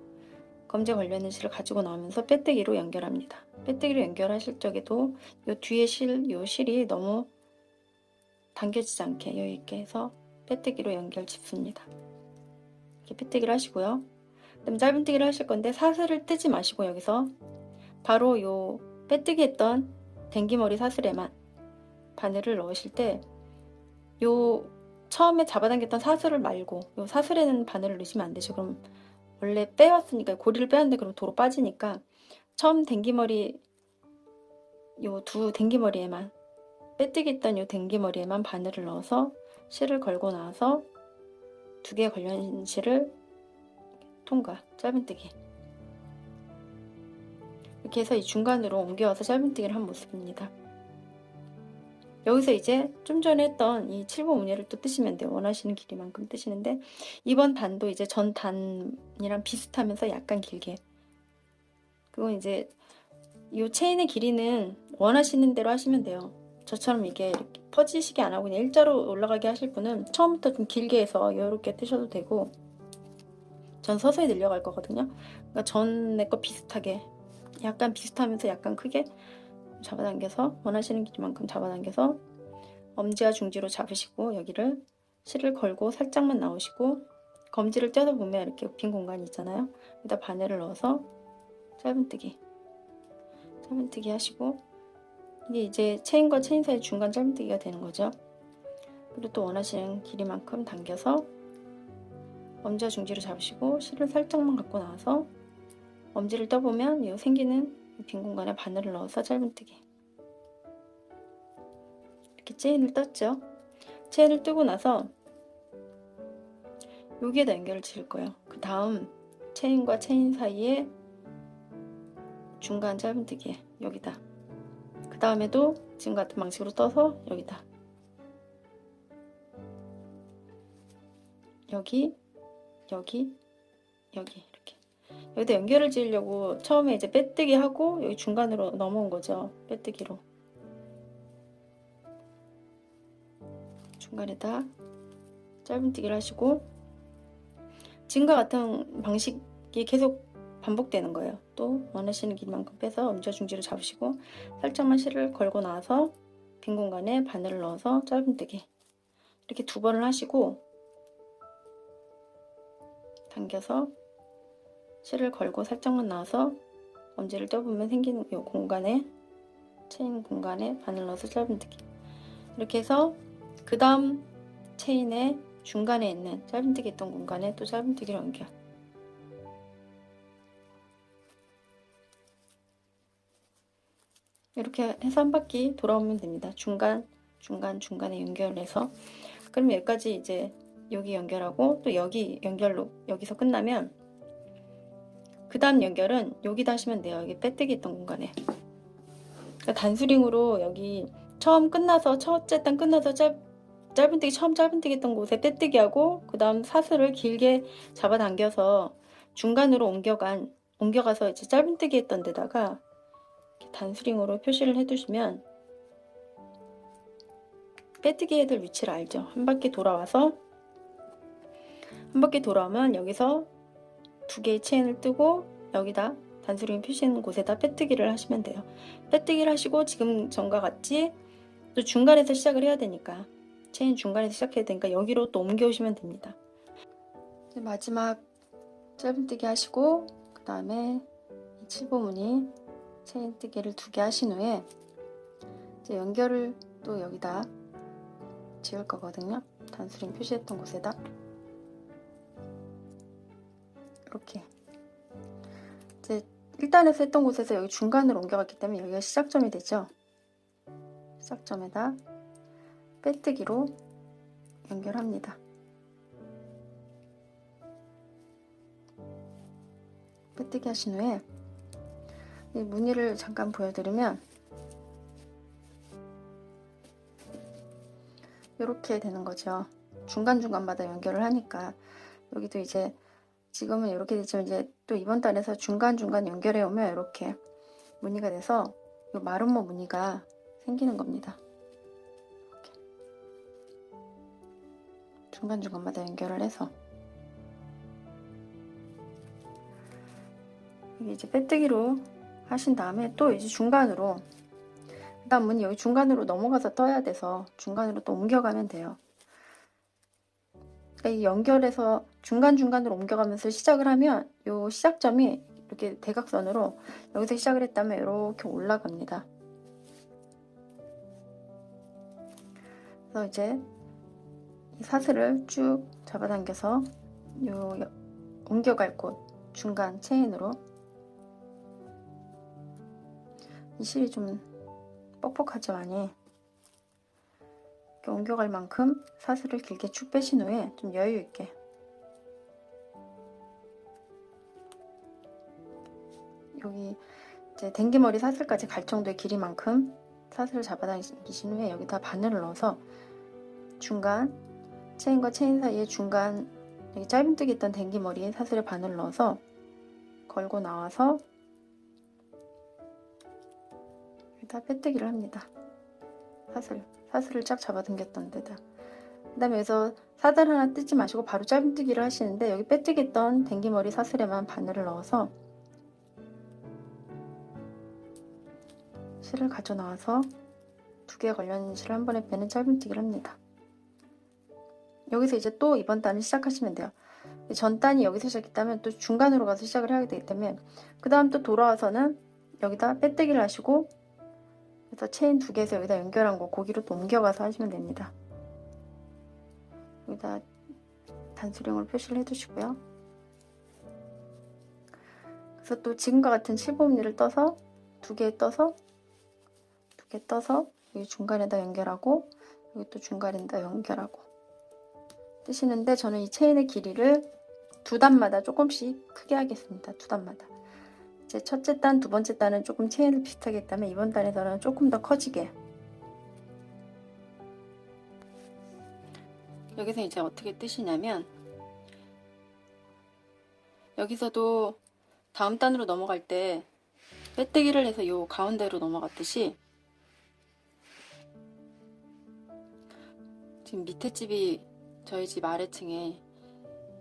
검지에 걸려있는 실을 가지고 나오면서 빼뜨기로 연결합니다. 빼뜨기로 연결하실 적에도 요 뒤에 요 실이 너무 당겨지지 않게 여유 있게 해서 빼뜨기로 연결 짚습니다. 이렇게 빼뜨기를 하시고요. 그다음 짧은뜨기를 하실 건데 사슬을 뜨지 마시고 여기서 바로 요 빼뜨기 했던 댕기머리 사슬에만 바늘을 넣으실 때, 요 처음에 잡아당겼던 사슬을 말고 요 사슬에는 바늘을 넣으시면 안 되죠. 그럼 원래 빼왔으니까, 고리를 빼왔는데 그럼 도로 빠지니까 처음 댕기머리 요 두 댕기머리에만, 빼뜨기 했던 요 댕기머리에만 바늘을 넣어서 실을 걸고 나와서 두 개 걸려있는 실을 통과, 짧은뜨기. 이렇게 해서 이 중간으로 옮겨와서 짧은뜨기를 한 모습입니다. 여기서 이제 좀 전에 했던 이 7번 무늬를 또 뜨시면 돼요. 원하시는 길이만큼 뜨시는데, 이번 단도 이제 전 단이랑 비슷하면서 약간 길게, 그건 이제 이 체인의 길이는 원하시는 대로 하시면 돼요. 저처럼 이게 이렇게 퍼지시게 안 하고 그냥 일자로 올라가게 하실 분은 처음부터 좀 길게 해서 이렇게 뜨셔도 되고, 전 서서히 늘려갈 거거든요. 그러니까 전에 거 비슷하게, 약간 비슷하면서 약간 크게 잡아당겨서, 원하시는 길이만큼 잡아당겨서 엄지와 중지로 잡으시고 여기를 실을 걸고 살짝만 나오시고, 검지를 떼서 보면 이렇게 빈 공간이 있잖아요. 여기다 바늘을 넣어서 짧은뜨기 하시고, 이게 이제 체인과 체인 사이 중간 짧은뜨기가 되는 거죠. 그리고 또 원하시는 길이만큼 당겨서 엄지와 중지로 잡으시고 실을 살짝만 갖고 나와서 엄지를 떠보면 이 생기는 빈 공간에 바늘을 넣어서 짧은뜨기. 이렇게 체인을 떴죠. 체인을 뜨고 나서 여기에다 연결을 지을 거예요. 그 다음 체인과 체인 사이에 중간 짧은뜨기에 여기다, 그 다음에도 지금 같은 방식으로 떠서 여기다, 여기 이렇게 여기다 연결을 지으려고 처음에 이제 빼뜨기 하고 여기 중간으로 넘어온 거죠. 빼뜨기로 중간에다 짧은뜨기를 하시고, 지금과 같은 방식이 계속 반복되는 거예요. 또 원하시는 길만큼 빼서 엄지와 중지를 잡으시고 살짝만 실을 걸고 나와서 빈 공간에 바늘을 넣어서 짧은뜨기, 이렇게 두 번을 하시고 당겨서 실을 걸고 살짝만 나와서 엄지를 떠보면 생기는 이 공간에, 체인 공간에 바늘 넣어서 짧은뜨기. 이렇게 해서 그 다음 체인의 중간에 있는 짧은뜨기 했던 공간에 또 짧은뜨기를 연결. 이렇게 해서 한 바퀴 돌아오면 됩니다. 중간에 연결해서. 그럼 여기까지 이제 여기 연결하고 또 여기 연결로 여기서 끝나면 그 다음 연결은 여기다 하시면 돼요. 여기 빼뜨기 했던 공간에. 그러니까 단수링으로 여기 처음 끝나서 첫째 단 끝나서 짧은뜨기 처음 짧은뜨기 했던 곳에 빼뜨기 하고 그 다음 사슬을 길게 잡아당겨서 중간으로 옮겨가서 이제 짧은뜨기 했던 데다가 단수링으로 표시를 해두시면 빼뜨기 해야 될 위치를 알죠. 한 바퀴 돌아와서 한 바퀴 돌아오면 여기서 두 개의 체인을 뜨고 여기다 단수링 표시하는 곳에다 빼뜨기를 하시면 돼요. 빼뜨기를 하시고 지금 전과 같이 또 중간에서 시작을 해야 되니까 체인 중간에서 시작해야 되니까 여기로 또 옮겨오시면 됩니다. 이제 마지막 짧은뜨기 하시고 그 다음에 이 7보무늬 체인 뜨기를 2개 하신 후에 이제 연결을 또 여기다 지을 거거든요. 단수링 표시했던 곳에다 이렇게 이제 1단에서 했던 곳에서 여기 중간으로 옮겨갔기 때문에 여기가 시작점이 되죠. 시작점에다 빼뜨기로 연결합니다. 빼뜨기 하신 후에 이 무늬를 잠깐 보여드리면 이렇게 되는 거죠. 중간중간마다 연결을 하니까 여기도 이제 지금은 이렇게 되지만 이제 또 이번 단에서 중간중간 연결해 오면 이렇게 무늬가 돼서 이 마름모 무늬가 생기는 겁니다. 이렇게. 중간중간마다 연결을 해서 이게 이제 빼뜨기로 하신 다음에 또 이제 중간으로 그다음 무늬 여기 중간으로 넘어가서 떠야 돼서 중간으로 또 옮겨가면 돼요. 그러니까 이 연결해서 중간중간으로 옮겨가면서 시작을 하면 이 시작점이 이렇게 대각선으로 여기서 시작을 했다면 이렇게 올라갑니다. 그래서 이제 이 사슬을 쭉 잡아당겨서 요 옮겨갈 곳 중간 체인으로 이 실이 좀 뻑뻑하죠 많이. 이렇게 옮겨갈 만큼 사슬을 길게 쭉 빼신 후에 좀 여유 있게 여기 이제 댕기머리 사슬까지 갈 정도의 길이만큼 사슬을 잡아당기신 후에 여기다 바늘을 넣어서 중간 체인과 체인 사이에 중간 여기 짧은뜨기 있던 댕기머리에 사슬에 바늘을 넣어서 걸고 나와서 여기다 빼뜨기를 합니다. 사슬을 쫙 잡아당겼던 데다. 그 다음에 여기서 사슬 하나 뜯지 마시고 바로 짧은뜨기를 하시는데 여기 빼뜨기 있던 댕기머리 사슬에만 바늘을 넣어서 실을 가져 나와서 2개 걸려있는 실을 한 번에 빼는 짧은뜨기를 합니다. 여기서 이제 또 이번 단을 시작하시면 돼요. 전 단이 여기서 시작했다면 또 중간으로 가서 시작을 해야 되기 때문에 그 다음 또 돌아와서는 여기다 빼뜨기를 하시고 그래서 체인 2개에서 여기다 연결한 거 거기로 또 옮겨가서 하시면 됩니다. 여기다 단수령으로 표시를 해두시고요. 그래서 또 지금과 같은 7보무늬를 떠서 2개 떠서 여기 중간에다 연결하고 여기 또 중간에다 연결하고 뜨시는데 저는 이 체인의 길이를 2단마다 조금씩 크게 하겠습니다. 2단마다 이제 첫째 단, 두 번째 단은 조금 체인을 비슷하게 했다면 이번 단에서는 조금 더 커지게 여기서 이제 어떻게 뜨시냐면 여기서도 다음 단으로 넘어갈 때 빼뜨기를 해서 요 가운데로 넘어갔듯이 지금 밑에 집이 저희 집 아래층에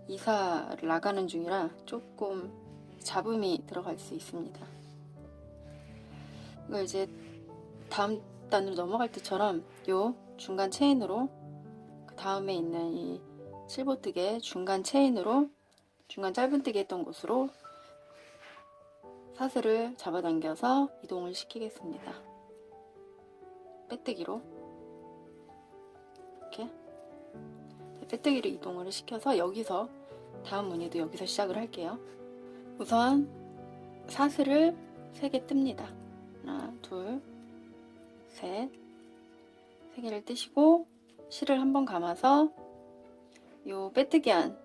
이사를 나가는 중이라 조금 잡음이 들어갈 수 있습니다. 이거 이제 다음 단으로 넘어갈 때처럼 요 중간 체인으로 그 다음에 있는 이 7보뜨개 중간 체인으로 중간 짧은뜨기 했던 곳으로 사슬을 잡아당겨서 이동을 시키겠습니다. 빼뜨기로 이렇게 빼뜨기로 이동을 시켜서 여기서 다음 무늬도 여기서 시작을 할게요. 우선 사슬을 3개 뜹니다. 하나, 둘, 셋. 3개를 뜨시고 실을 한번 감아서 요 빼뜨기한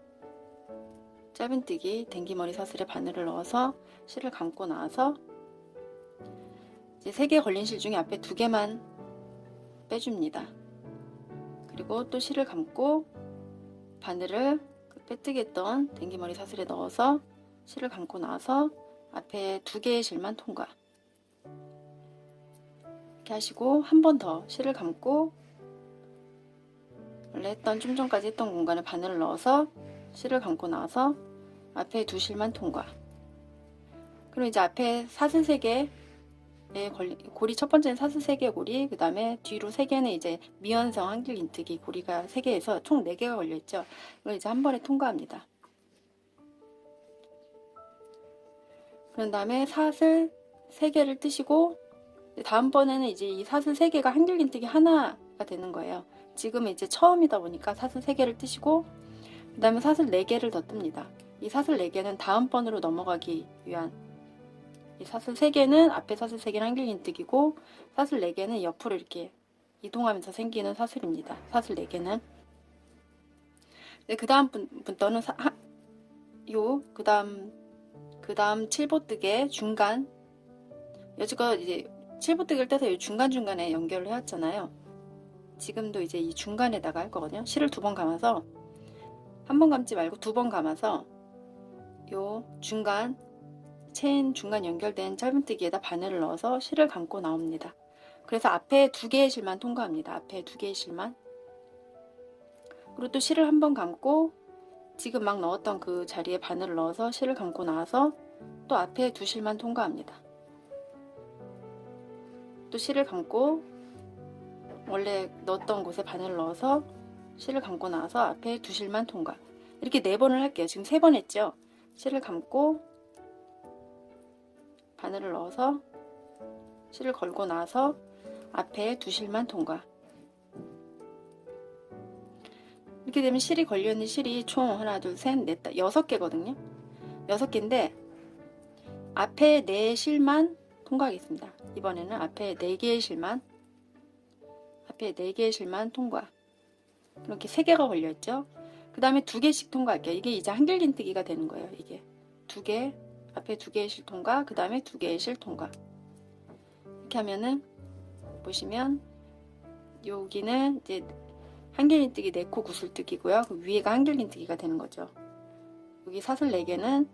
짧은뜨기 댕기머리 사슬에 바늘을 넣어서 실을 감고 나와서 이제 3개 걸린 실 중에 앞에 2개만 빼줍니다. 그리고 또 실을 감고 바늘을 그 빼뜨기 했던 댕기머리 사슬에 넣어서 실을 감고 나서 앞에 2개의 실만 통과. 이렇게 하시고 한 번 더 실을 감고 원래 했던 좀 전까지 했던 공간에 바늘을 넣어서 실을 감고 나서 앞에 2실만 통과. 그리고 이제 앞에 사슬 3개 고리, 첫 번째는 사슬 3개 고리, 그 다음에 뒤로 3개는 이제 미완성 한길 긴뜨기 고리가 3개에서 총 4개가 걸려있죠. 이걸 이제 한 번에 통과합니다. 그런 다음에 사슬 3개를 뜨시고 다음번에는 이제 이 사슬 3개가 한길 긴뜨기 하나가 되는 거예요. 지금은 이제 처음이다 보니까 사슬 3개를 뜨시고 그 다음에 사슬 4개를 더 뜹니다. 이 사슬 4개는 다음번으로 넘어가기 위한, 이 사슬 3개는 앞에 사슬 3개는 한길 긴뜨기고 사슬 4개는 옆으로 이렇게 이동하면서 생기는 사슬입니다. 사슬 4개는. 그 다음 부터는 그 다음 7보뜨개 중간, 여지껏 이제 7보뜨개를 떼서 이 중간중간에 연결을 해왔잖아요. 지금도 이제 이 중간에다가 할 거거든요. 실을 2번 감아서, 한 번 감지 말고 2번 감아서 요 중간 체인 중간 연결된 짧은뜨기에다 바늘을 넣어서 실을 감고 나옵니다. 그래서 앞에 2개의 실만 통과합니다. 앞에 2개의 실만. 그리고 또 실을 한 번 감고 지금 막 넣었던 그 자리에 바늘을 넣어서 실을 감고 나서 또 앞에 2실만 통과합니다. 또 실을 감고 원래 넣었던 곳에 바늘을 넣어서 실을 감고 나서 앞에 2실만 통과. 이렇게 4번을 할게요. 지금 3번 했죠. 실을 감고 바늘을 넣어서 실을 걸고 나서 앞에 2실만 통과. 이렇게 되면 실이 걸려있는 실이 총 하나, 둘, 셋, 넷, 6개거든요. 6개인데 앞에 4실만 통과하겠습니다. 이번에는 앞에 4개의 실만, 앞에 4개의 실만 통과. 이렇게 3개가 걸려있죠. 그 다음에 2개씩 통과할게요. 이게 이제 한길 긴뜨기가 되는 거예요. 이게 2개, 앞에 2개의 실 통과, 그 다음에 2개의 실 통과. 이렇게 하면은 보시면 여기는 이제 한길 긴뜨기 4코 구슬뜨기고요. 그 위에가 한길 긴뜨기가 되는 거죠. 여기 사슬 4개는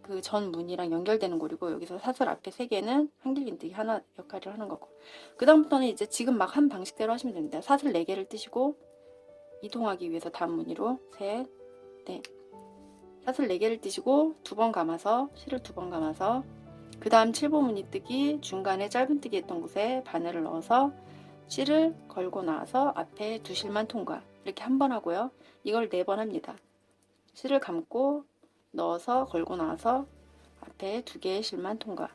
그 전 문이랑 연결되는 고리고, 여기서 사슬 앞에 3개는 한길 긴뜨기 하나 역할을 하는 거고, 그 다음부터는 이제 지금 막 한 방식대로 하시면 됩니다. 사슬 4개를 뜨시고 이동하기 위해서 다음 무늬로 셋, 넷, 사슬 4개를 뜨시고 2번 감아서 실을 2번 감아서 그 다음 7번 무늬 뜨기 중간에 짧은뜨기 했던 곳에 바늘을 넣어서 실을 걸고 나서 앞에 2실만 통과. 이렇게 한 번 하고요. 이걸 4번 합니다. 실을 감고 넣어서 걸고 나서 앞에 2개의 실만 통과.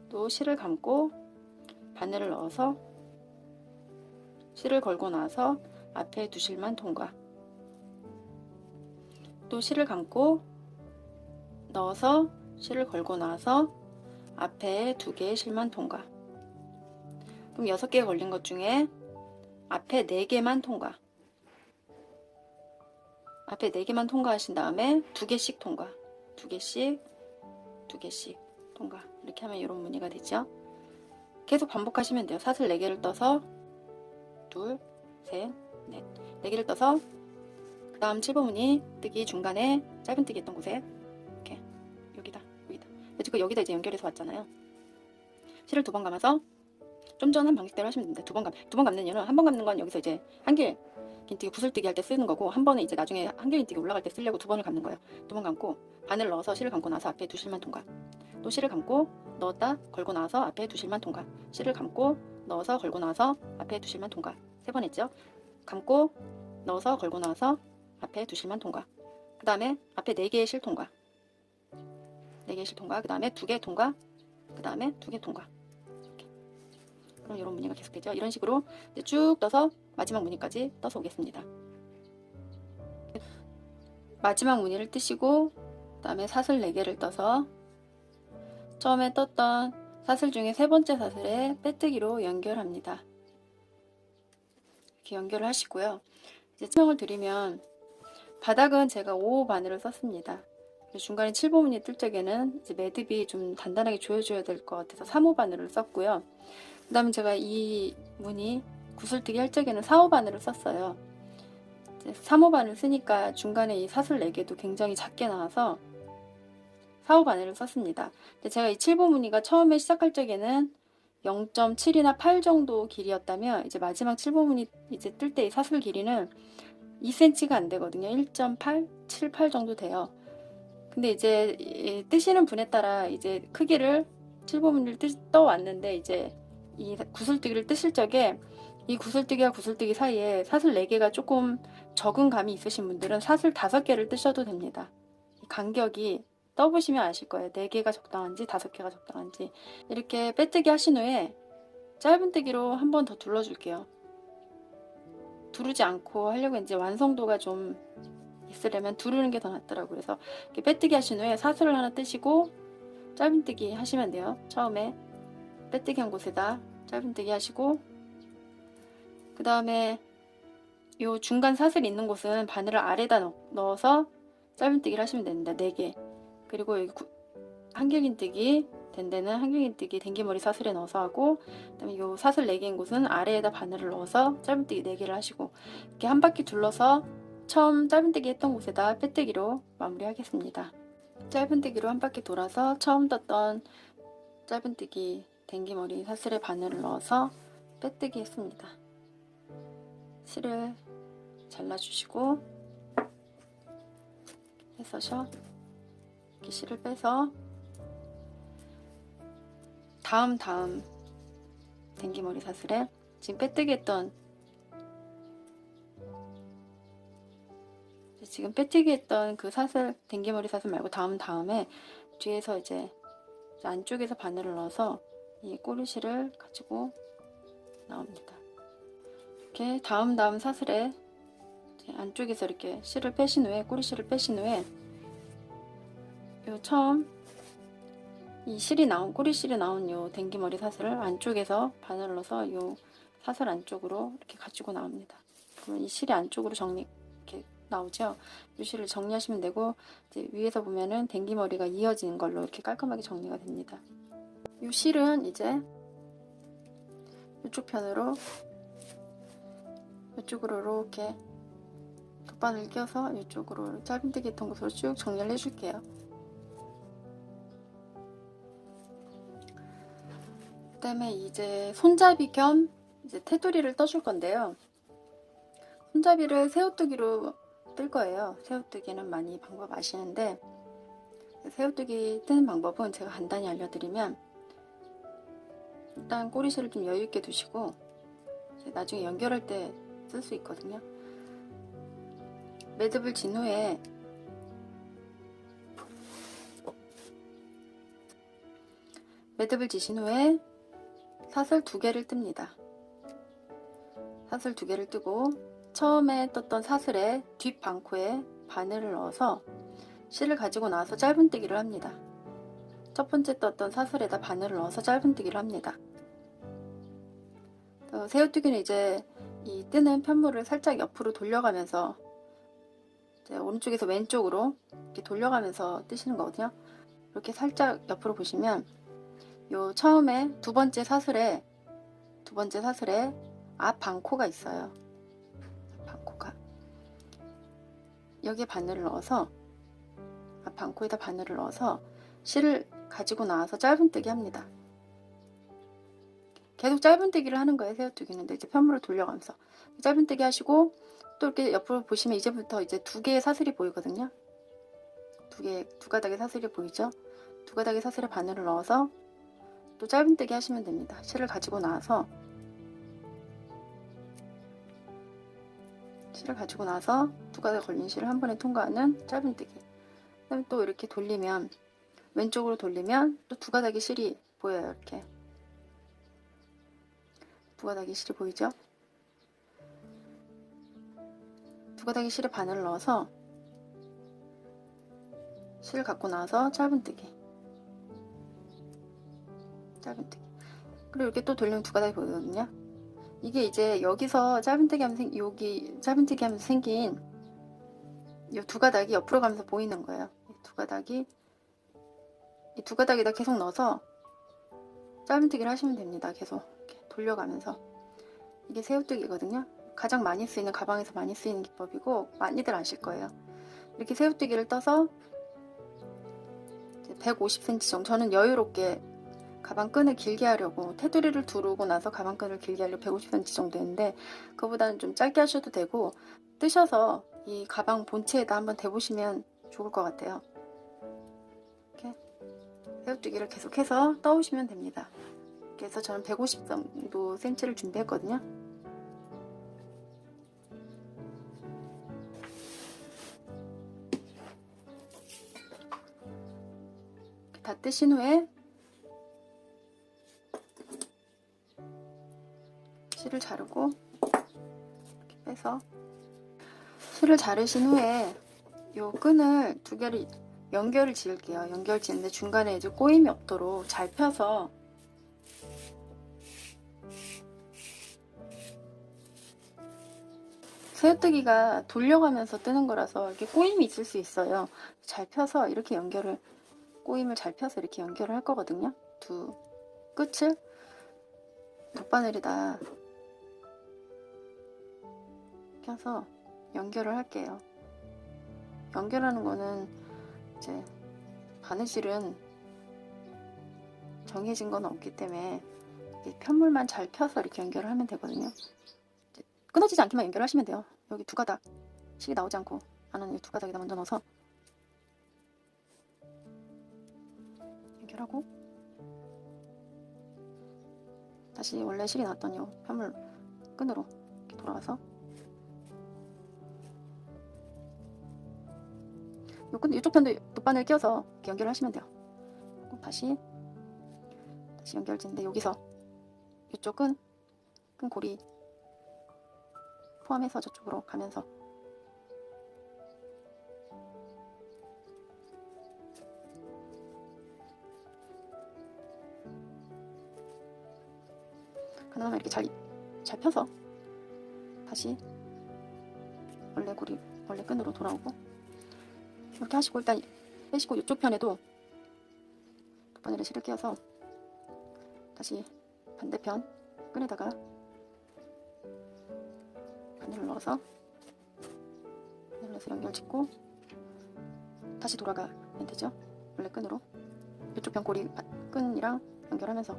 또 실을 감고 바늘을 넣어서 실을 걸고 나서 앞에 2실만 통과. 또 실을 감고 넣어서 실을 걸고 나서 앞에 2개의 실만 통과. 그럼 6개 걸린 것 중에 앞에 4개만 통과. 앞에 4개만 통과하신 다음에 2개씩 통과. 2개씩, 2개씩 통과. 이렇게 하면 이런 무늬가 되죠. 계속 반복하시면 돼요. 사슬 4개를 떠서 둘, 셋, 넷. 4개를 떠서 그 다음 7번 무늬 뜨기 중간에 짧은뜨기 했던 곳에 이렇게 여기다. 지금 여기다 이제 연결해서 왔잖아요. 실을 2번 감아서 좀 전 한 방식대로 하시면 됩니다. 2번 감는 이유는, 한 번 감는 건 여기서 이제 한길 긴뜨기 구슬뜨기 할 때 쓰는 거고, 한 번은 이제 나중에 한길 긴뜨기 올라갈 때 쓰려고 2번을 감는 거예요. 2번 감고 바늘 넣어서 실을 감고 나서 앞에 2실만 통과. 또 실을 감고 넣었다 걸고 나서 앞에 2실만 통과. 실을 감고 넣어서 걸고 나서 앞에 2실만 통과. 3번 했죠. 감고 넣어서 걸고 나서 앞에 2실만 통과. 그 다음에 앞에 4개의 실 통과. 4개의 실 통과. 그 다음에 2개 통과. 그 다음에 2개 통과. 이렇게. 그럼 이런 무늬가 계속되죠. 이런 식으로 이제 쭉 떠서 마지막 무늬까지 떠서 오겠습니다. 마지막 무늬를 뜨시고 그 다음에 사슬 4개를 떠서 처음에 떴던 사슬 중에 3번째 사슬에 빼뜨기로 연결합니다. 이렇게 연결을 하시고요. 이제 설명을 드리면, 바닥은 제가 5호 바늘을 썼습니다. 중간에 7번무늬 뜰 적에는 이제 매듭이 좀 단단하게 조여줘야 될 것 같아서 3호 바늘을 썼고요. 그 다음에 제가 이 무늬 구슬뜨기 할 적에는 4호 바늘을 썼어요. 3호 바늘 쓰니까 중간에 이 사슬 4개도 굉장히 작게 나와서 4호 바늘을 썼습니다. 근데 제가 이 7번 무늬가 처음에 시작할 적에는 0.7이나 8 정도 길이였다면 이제 마지막 7번 무늬 이제 뜰 때 이 사슬 길이는 2cm가 안 되거든요. 1.8, 7, 8 정도 돼요. 근데 이제 뜨시는 분에 따라 이제 크기를 7번 무늬를 떠왔는데 이제 이 구슬뜨기를 뜨실 적에 이 구슬뜨기와 구슬뜨기 사이에 사슬 4개가 조금 적은 감이 있으신 분들은 사슬 5개를 뜨셔도 됩니다. 간격이 떠보시면 아실 거예요. 4개가 적당한지 5개가 적당한지. 이렇게 빼뜨기 하신 후에 짧은뜨기로 한 번 더 둘러줄게요. 두르지 않고 하려고 이제 완성도가 좀 있으려면 두르는 게 더 낫더라고요. 그래서 이렇게 빼뜨기 하신 후에 사슬을 하나 뜨시고 짧은뜨기 하시면 돼요. 처음에 빼뜨기 한 곳에다 짧은뜨기 하시고 그 다음에 요 중간 사슬 있는 곳은 바늘을 아래다 넣어서 짧은뜨기를 하시면 됩니다. 4개. 그리고 여기 한길긴뜨기 된 데는 한길긴뜨기 댕기머리 사슬에 넣어서 하고 그 다음에 요 사슬 4개인 곳은 아래에다 바늘을 넣어서 짧은뜨기 4개를 하시고 이렇게 한 바퀴 둘러서 처음 짧은뜨기 했던 곳에다 빼뜨기로 마무리하겠습니다. 짧은뜨기로 한 바퀴 돌아서 처음 떴던 짧은뜨기 댕기머리 사슬에 바늘을 넣어서 빼뜨기 했습니다. 실을 잘라주시고 해서셔 이렇게 실을 빼서 다음 댕기머리 사슬에 지금 빼뜨기 했던 그 사슬 댕기머리 사슬 말고 다음에 뒤에서 이제 안쪽에서 바늘을 넣어서 이 꼬리실을 가지고 나옵니다. 이렇게 다음 사슬에 안쪽에서 이렇게 실을 빼신 후에 꼬리실을 빼신 후에 요 처음 이 실이 나온 꼬리실이 나온 요 댕기머리 사슬을 안쪽에서 바늘을 넣어서 요 사슬 안쪽으로 이렇게 가지고 나옵니다. 그러면 이 실이 안쪽으로 이렇게 나오죠. 이 실을 정리하시면 되고 이제 위에서 보면은 댕기머리가 이어지는 걸로 이렇게 깔끔하게 정리가 됩니다. 요 실은 이제 이쪽 편으로 이쪽으로 이렇게 돗바늘 껴서 이쪽으로 짧은뜨기 했던 곳으로 쭉 정리를 해줄게요. 그 다음에 이제 손잡이 겸 이제 테두리를 떠줄 건데요. 손잡이를 새우뜨기로 뜰 거예요. 새우뜨기는 많이 방법 아시는데 새우뜨기 뜨는 방법은 제가 간단히 알려드리면 일단 꼬리실을 좀 여유있게 두시고 나중에 연결할 때 쓸 수 있거든요. 매듭을 진 후에 매듭을 지신 후에 사슬 2개를 뜹니다. 사슬 2개를 뜨고 처음에 떴던 사슬의 뒷방코에 바늘을 넣어서 실을 가지고 나와서 짧은뜨기를 합니다. 첫 번째 떴던 사슬에다 바늘을 넣어서 짧은뜨기를 합니다. 새우뜨기는 이제 이 뜨는 편물을 살짝 옆으로 돌려가면서 이제 오른쪽에서 왼쪽으로 이렇게 돌려가면서 뜨시는 거거든요. 이렇게 살짝 옆으로 보시면 요 처음에 두 번째 사슬에 앞 방코가 있어요. 방코가 여기에 바늘을 넣어서 앞 방코에다 바늘을 넣어서 실을 가지고 나와서 짧은뜨기 합니다. 계속 짧은뜨기를 하는 거예요. 새우뜨기는 이제 편물을 돌려가면서 짧은뜨기 하시고 또 이렇게 옆으로 보시면 이제부터 이제 2개의 사슬이 보이거든요. 두 가닥의 사슬이 보이죠? 2가닥의 사슬에 바늘을 넣어서 또 짧은뜨기 하시면 됩니다. 실을 가지고 나와서 실을 가지고 나서 2가닥 걸린 실을 한 번에 통과하는 짧은뜨기. 그다음에 또 이렇게 돌리면 왼쪽으로 돌리면 또 2가닥의 실이 보여요. 이렇게 2가닥의 실이 보이죠? 2가닥의 실에 바늘을 넣어서 실을 갖고 나와서 짧은뜨기. 그리고 이렇게 또 돌리면 2가닥이 보이거든요. 이게 이제 여기서 짧은뜨기 하면서 여기 짧은뜨기 하면서 생긴 이 2가닥이 옆으로 가면서 보이는 거예요. 두 가닥이 이 두 가닥에다 계속 넣어서 짧은뜨기를 하시면 됩니다. 계속 이렇게 돌려가면서. 이게 새우뜨기거든요. 가장 많이 쓰이는, 가방에서 많이 쓰이는 기법이고 많이들 아실 거예요. 이렇게 새우뜨기를 떠서 150cm 정도, 저는 여유롭게 가방끈을 길게 하려고 테두리를 두르고 나서 가방끈을 길게 하려고 150cm 정도 했는데, 그거보다는 좀 짧게 하셔도 되고 뜨셔서 이 가방 본체에다 한번 대보시면 좋을 것 같아요. 이렇게 새우뜨기를 계속해서 떠오시면 됩니다. 그래서 저는 150 정도 cm를 준비했거든요. 다 뜨신 후에 실을 자르고 이렇게 빼서, 실을 자르신 후에 요 끈을 두 개를 연결을 지을게요. 연결 지는데 중간에 이제 꼬임이 없도록 잘 펴서 새우뜨기가 돌려가면서 뜨는 거라서 이렇게 꼬임이 있을 수 있어요. 잘 펴서 이렇게 연결을, 꼬임을 잘 펴서 이렇게 연결을 할 거거든요. 두 끝을 돗바늘에다 껴서 연결을 할게요. 연결하는 거는 이제 바느질은 정해진 건 없기 때문에 편물만 잘 펴서 이렇게 연결을 하면 되거든요. 끊어지지 않게만 연결하시면 돼요. 여기 두 가닥 실이 나오지 않고, 나는 이 두 가닥에다 먼저 넣어서 연결하고, 다시 원래 실이 나왔던 요 편물 끈으로 이렇게 돌아와서 요 끈, 이쪽 편도 돗바늘 껴서 이렇게 연결을 하시면 돼요. 다시 연결지인데 여기서 이쪽 끈고리 포함해서 저쪽으로 가면서 가능하면 이렇게 잘 펴서 다시 원래 끈으로 돌아오고, 이렇게 하시고 일단 빼시고, 이쪽 편에도 돗바늘에 실을 끼워서 다시 반대편 끈에다가 바늘을 넣어서 연결 짓고 다시 돌아가면 되죠. 원래 끈으로 이쪽 편 고리 끈이랑 연결하면서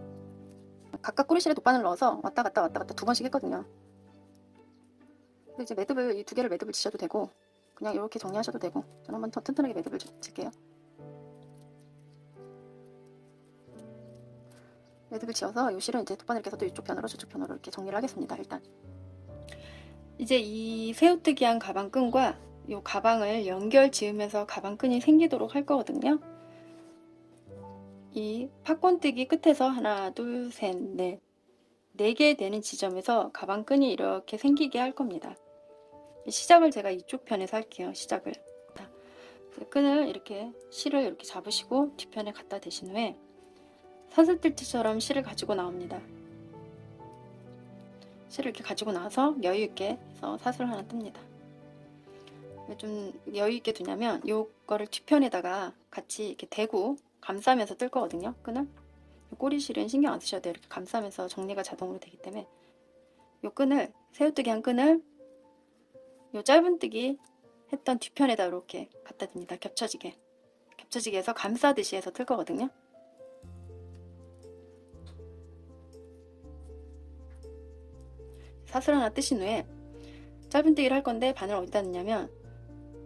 각각 꼬리실에 돗바늘 넣어서 왔다 갔다 두 번씩 했거든요. 근데 이제 매듭을, 이 두 개를 매듭을 지셔도 되고 그냥 이렇게 정리하셔도 되고, 저는 한번 더 튼튼하게 매듭을 질게요. 매듭을 지어서 이 실은 이제 돗바늘 껴서 또 이쪽 편으로 저쪽 편으로 이렇게 정리를 하겠습니다. 일단 이제 이 새우뜨기한 가방끈과 이 가방을 연결 지으면서 가방끈이 생기도록 할 거거든요. 이 팝콘뜨기 끝에서 하나, 둘, 셋, 넷, 4개 되는 지점에서 가방끈이 이렇게 생기게 할 겁니다. 시작을 제가 이쪽 편에서 할게요. 시작을. 끈을 이렇게, 실을 이렇게 잡으시고 뒤편에 갖다 대신 후에 사슬뜰지처럼 실을 가지고 나옵니다. 실을 이렇게 가지고 나와서 여유있게 해서 사슬을 하나 뜹니다. 왜 좀 여유있게 두냐면 요거를 뒤편에다가 같이 이렇게 대고 감싸면서 뜰 거거든요. 끈을. 꼬리실은 신경 안 쓰셔도 돼요. 이렇게 감싸면서 정리가 자동으로 되기 때문에 요 끈을, 새우뜨기 한 끈을 요 짧은뜨기 했던 뒤편에다 이렇게 갖다 댑니다. 겹쳐지게 해서 감싸듯이 해서 틀 거거든요. 사슬 하나 뜨신 후에 짧은뜨기를 할 건데 바늘 어디다 넣냐면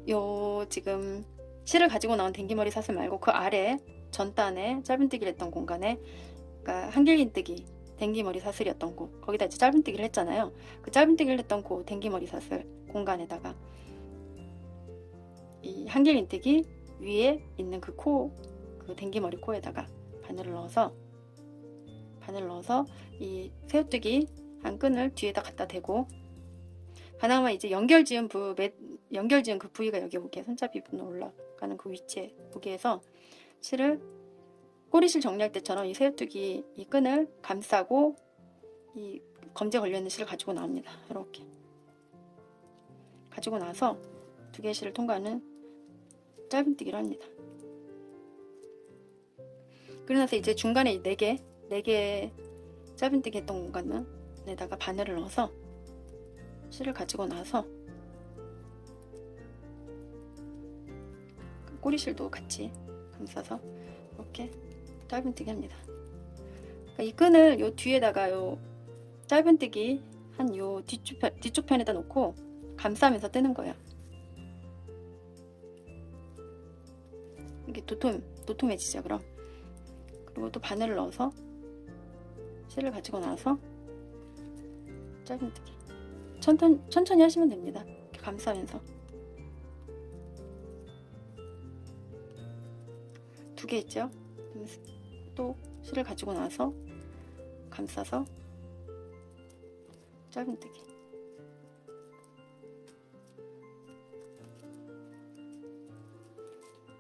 요 지금 실을 가지고 나온 댕기머리 사슬 말고 그 아래 전단에 짧은뜨기를 했던 공간에, 그러니까 한길긴뜨기 댕기머리 사슬이었던 곳, 거기다 이제 짧은뜨기를 했잖아요. 그 짧은뜨기를 했던 그 댕기머리 사슬 공간에다가 이 한길긴뜨기 위에 있는 그 댕기머리 코에다가 바늘을 넣어서 이 새우뜨기 한 끈을 뒤에다 갖다 대고, 가능하면 이제 연결 지은 그 부위가 여기 오게, 손잡이 부분 올라가는 그 위치에 오게 해서 실을 꼬리실 정리할 때처럼 이 새우뜨기 이 끈을 감싸고 이 검지에 걸려있는 실을 가지고 나옵니다. 이렇게 가지고 나서 두 개의 실을 통과하는 짧은뜨기를 합니다. 그러고 나서 이제 중간에 4개 짧은뜨기 했던 공간에다가 바늘을 넣어서 실을 가지고 나서 꼬리실도 같이 감싸서 이렇게 짧은뜨기 합니다. 그러니까 이 끈을 요 뒤에다가 요 짧은뜨기 한 요 뒤쪽 편에다 놓고 감싸면서 뜨는 거예요. 이게 도톰해지죠. 그럼 그리고 또 바늘을 넣어서 실을 가지고 나서 짧은뜨기 천천히 하시면 됩니다. 이렇게 감싸면서 2개 있죠. 또 실을 가지고 나서 감싸서 짧은뜨기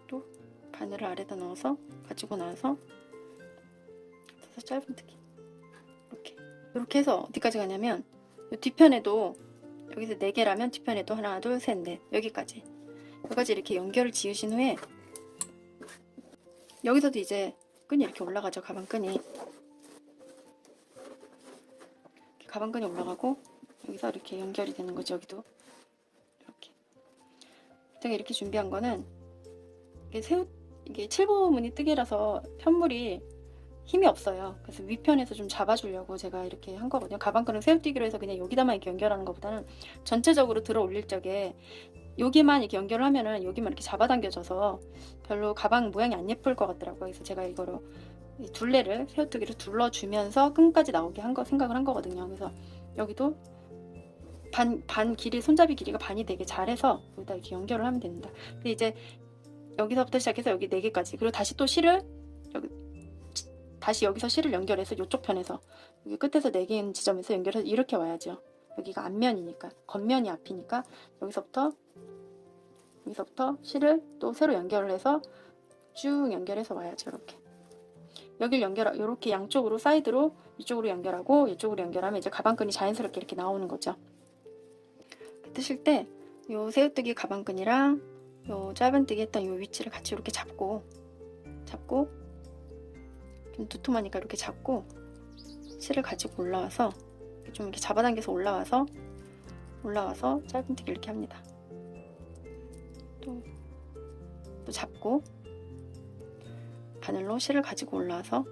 또 바늘을 아래다 넣어서 가지고 나서 짧은뜨기 이렇게 해서 어디까지 가냐면 뒤편에도 여기서 4개라면 뒤편에도 하나 둘 셋 넷 여기까지 이렇게 연결을 지으신 후에 여기서도 이제 끈이 이렇게 올라가죠. 가방끈이 올라가고 여기서 이렇게 연결이 되는 거죠. 여기도 이렇게 제가 이렇게 준비한 거는 이게 7보 무늬 뜨개라서 편물이 힘이 없어요. 그래서 위편에서 좀 잡아주려고 제가 이렇게 한 거거든요. 가방끈은 새우뛰기로 해서 그냥 여기다만 이렇게 연결하는 것보다는 전체적으로 들어 올릴 적에 여기만 이렇게 연결을 하면은 여기만 이렇게 잡아당겨져서 별로 가방 모양이 안 예쁠 것 같더라고요. 그래서 제가 이거로 이 둘레를 새우뜨기로 둘러주면서 끈까지 나오게 생각을 한 거거든요. 그래서 여기도 반 길이, 손잡이 길이가 반이 되게 잘해서 여기다 이렇게 연결을 하면 됩니다. 근데 이제 여기서부터 시작해서 여기 4개까지 그리고 다시 또 실을 여기서 실을 연결해서 이쪽 편에서 여기 끝에서 4개인 지점에서 연결해서 이렇게 와야죠. 여기가 앞면이니까 겉면이 앞이니까 여기서부터 실을 또 새로 연결을 해서 쭉 연결해서 와야죠. 이렇게 여길 이렇게 양쪽으로 사이드로 이쪽으로 연결하고 이쪽으로 연결하면 이제 가방끈이 자연스럽게 이렇게 나오는 거죠. 뜨실 때 요 새우뜨기 가방끈이랑 요 짧은뜨기 했던 요 위치를 같이 이렇게 잡고 좀 두툼하니까 이렇게 잡고 실을 가지고 올라와서 좀 이렇게 잡아당겨서 올라와서 짧은뜨기 이렇게 합니다. 또 잡고 바늘로 실을 가지고 올라와서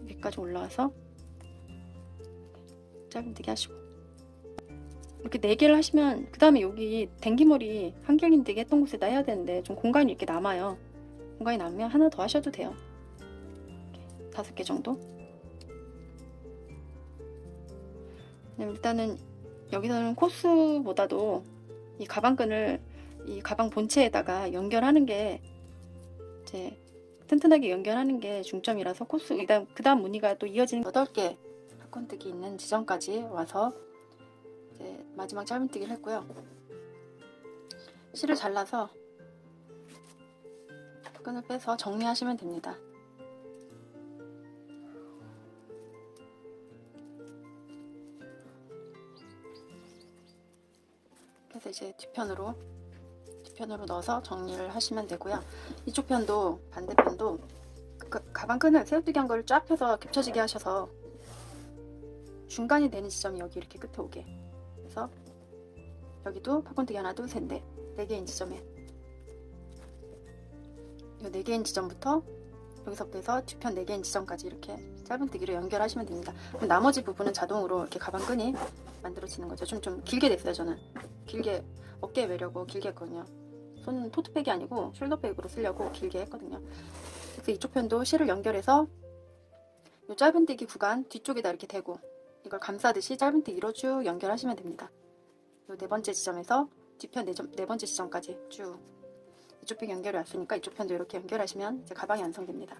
위까지 올라와서 짧은뜨기 하시고 이렇게 4개를 하시면 그 다음에 여기 댕기머리 한길긴뜨기 했던 곳에다 해야 되는데 좀 공간이 이렇게 남아요. 공간이 남으면 하나 더 하셔도 돼요. 이렇게 5개 정도. 일단은 여기서는 코스보다도 이 가방끈을 이 가방 본체에다가 연결하는 게 이제 튼튼하게 연결하는 게 중점이라서 코스 그 다음 무늬가 또 이어지는 8개 팝콘뜨기 있는 지점까지 와서 이제 마지막 짧은뜨기를 했고요. 실을 잘라서 끈을 빼서 정리하시면 됩니다. 그래서 이제 뒤편으로 넣어서 정리를 하시면 되고요. 이쪽 편도 반대편도 가방끈을 새우뜨기 한 걸 쫙 펴서 겹쳐지게 하셔서 중간이 되는 지점이 여기 이렇게 끝에 오게. 그래서 여기도 팝콘뜨기 하나 둘 셋 넷 4개인 지점에 이 4개인 지점부터 여기서부터 해서 뒤편 4개인 지점까지 이렇게 짧은뜨기로 연결하시면 됩니다. 그럼 나머지 부분은 자동으로 이렇게 가방끈이 만들어지는 거죠. 좀 길게 됐어요. 저는 길게 어깨에 매려고 길게 했거든요. 손은 토트백이 아니고 숄더백으로 쓰려고 길게 했거든요. 그래서 이쪽 편도 실을 연결해서 이 짧은뜨기 구간 뒤쪽에다 이렇게 대고 이걸 감싸듯이 짧은뜨기로 쭉 연결하시면 됩니다. 이 4번째 지점에서 뒤편 4번째 지점까지 쭉 이쪽 편 연결이 왔으니까 이쪽 편도 이렇게 연결하시면 이제 가방이 완성됩니다.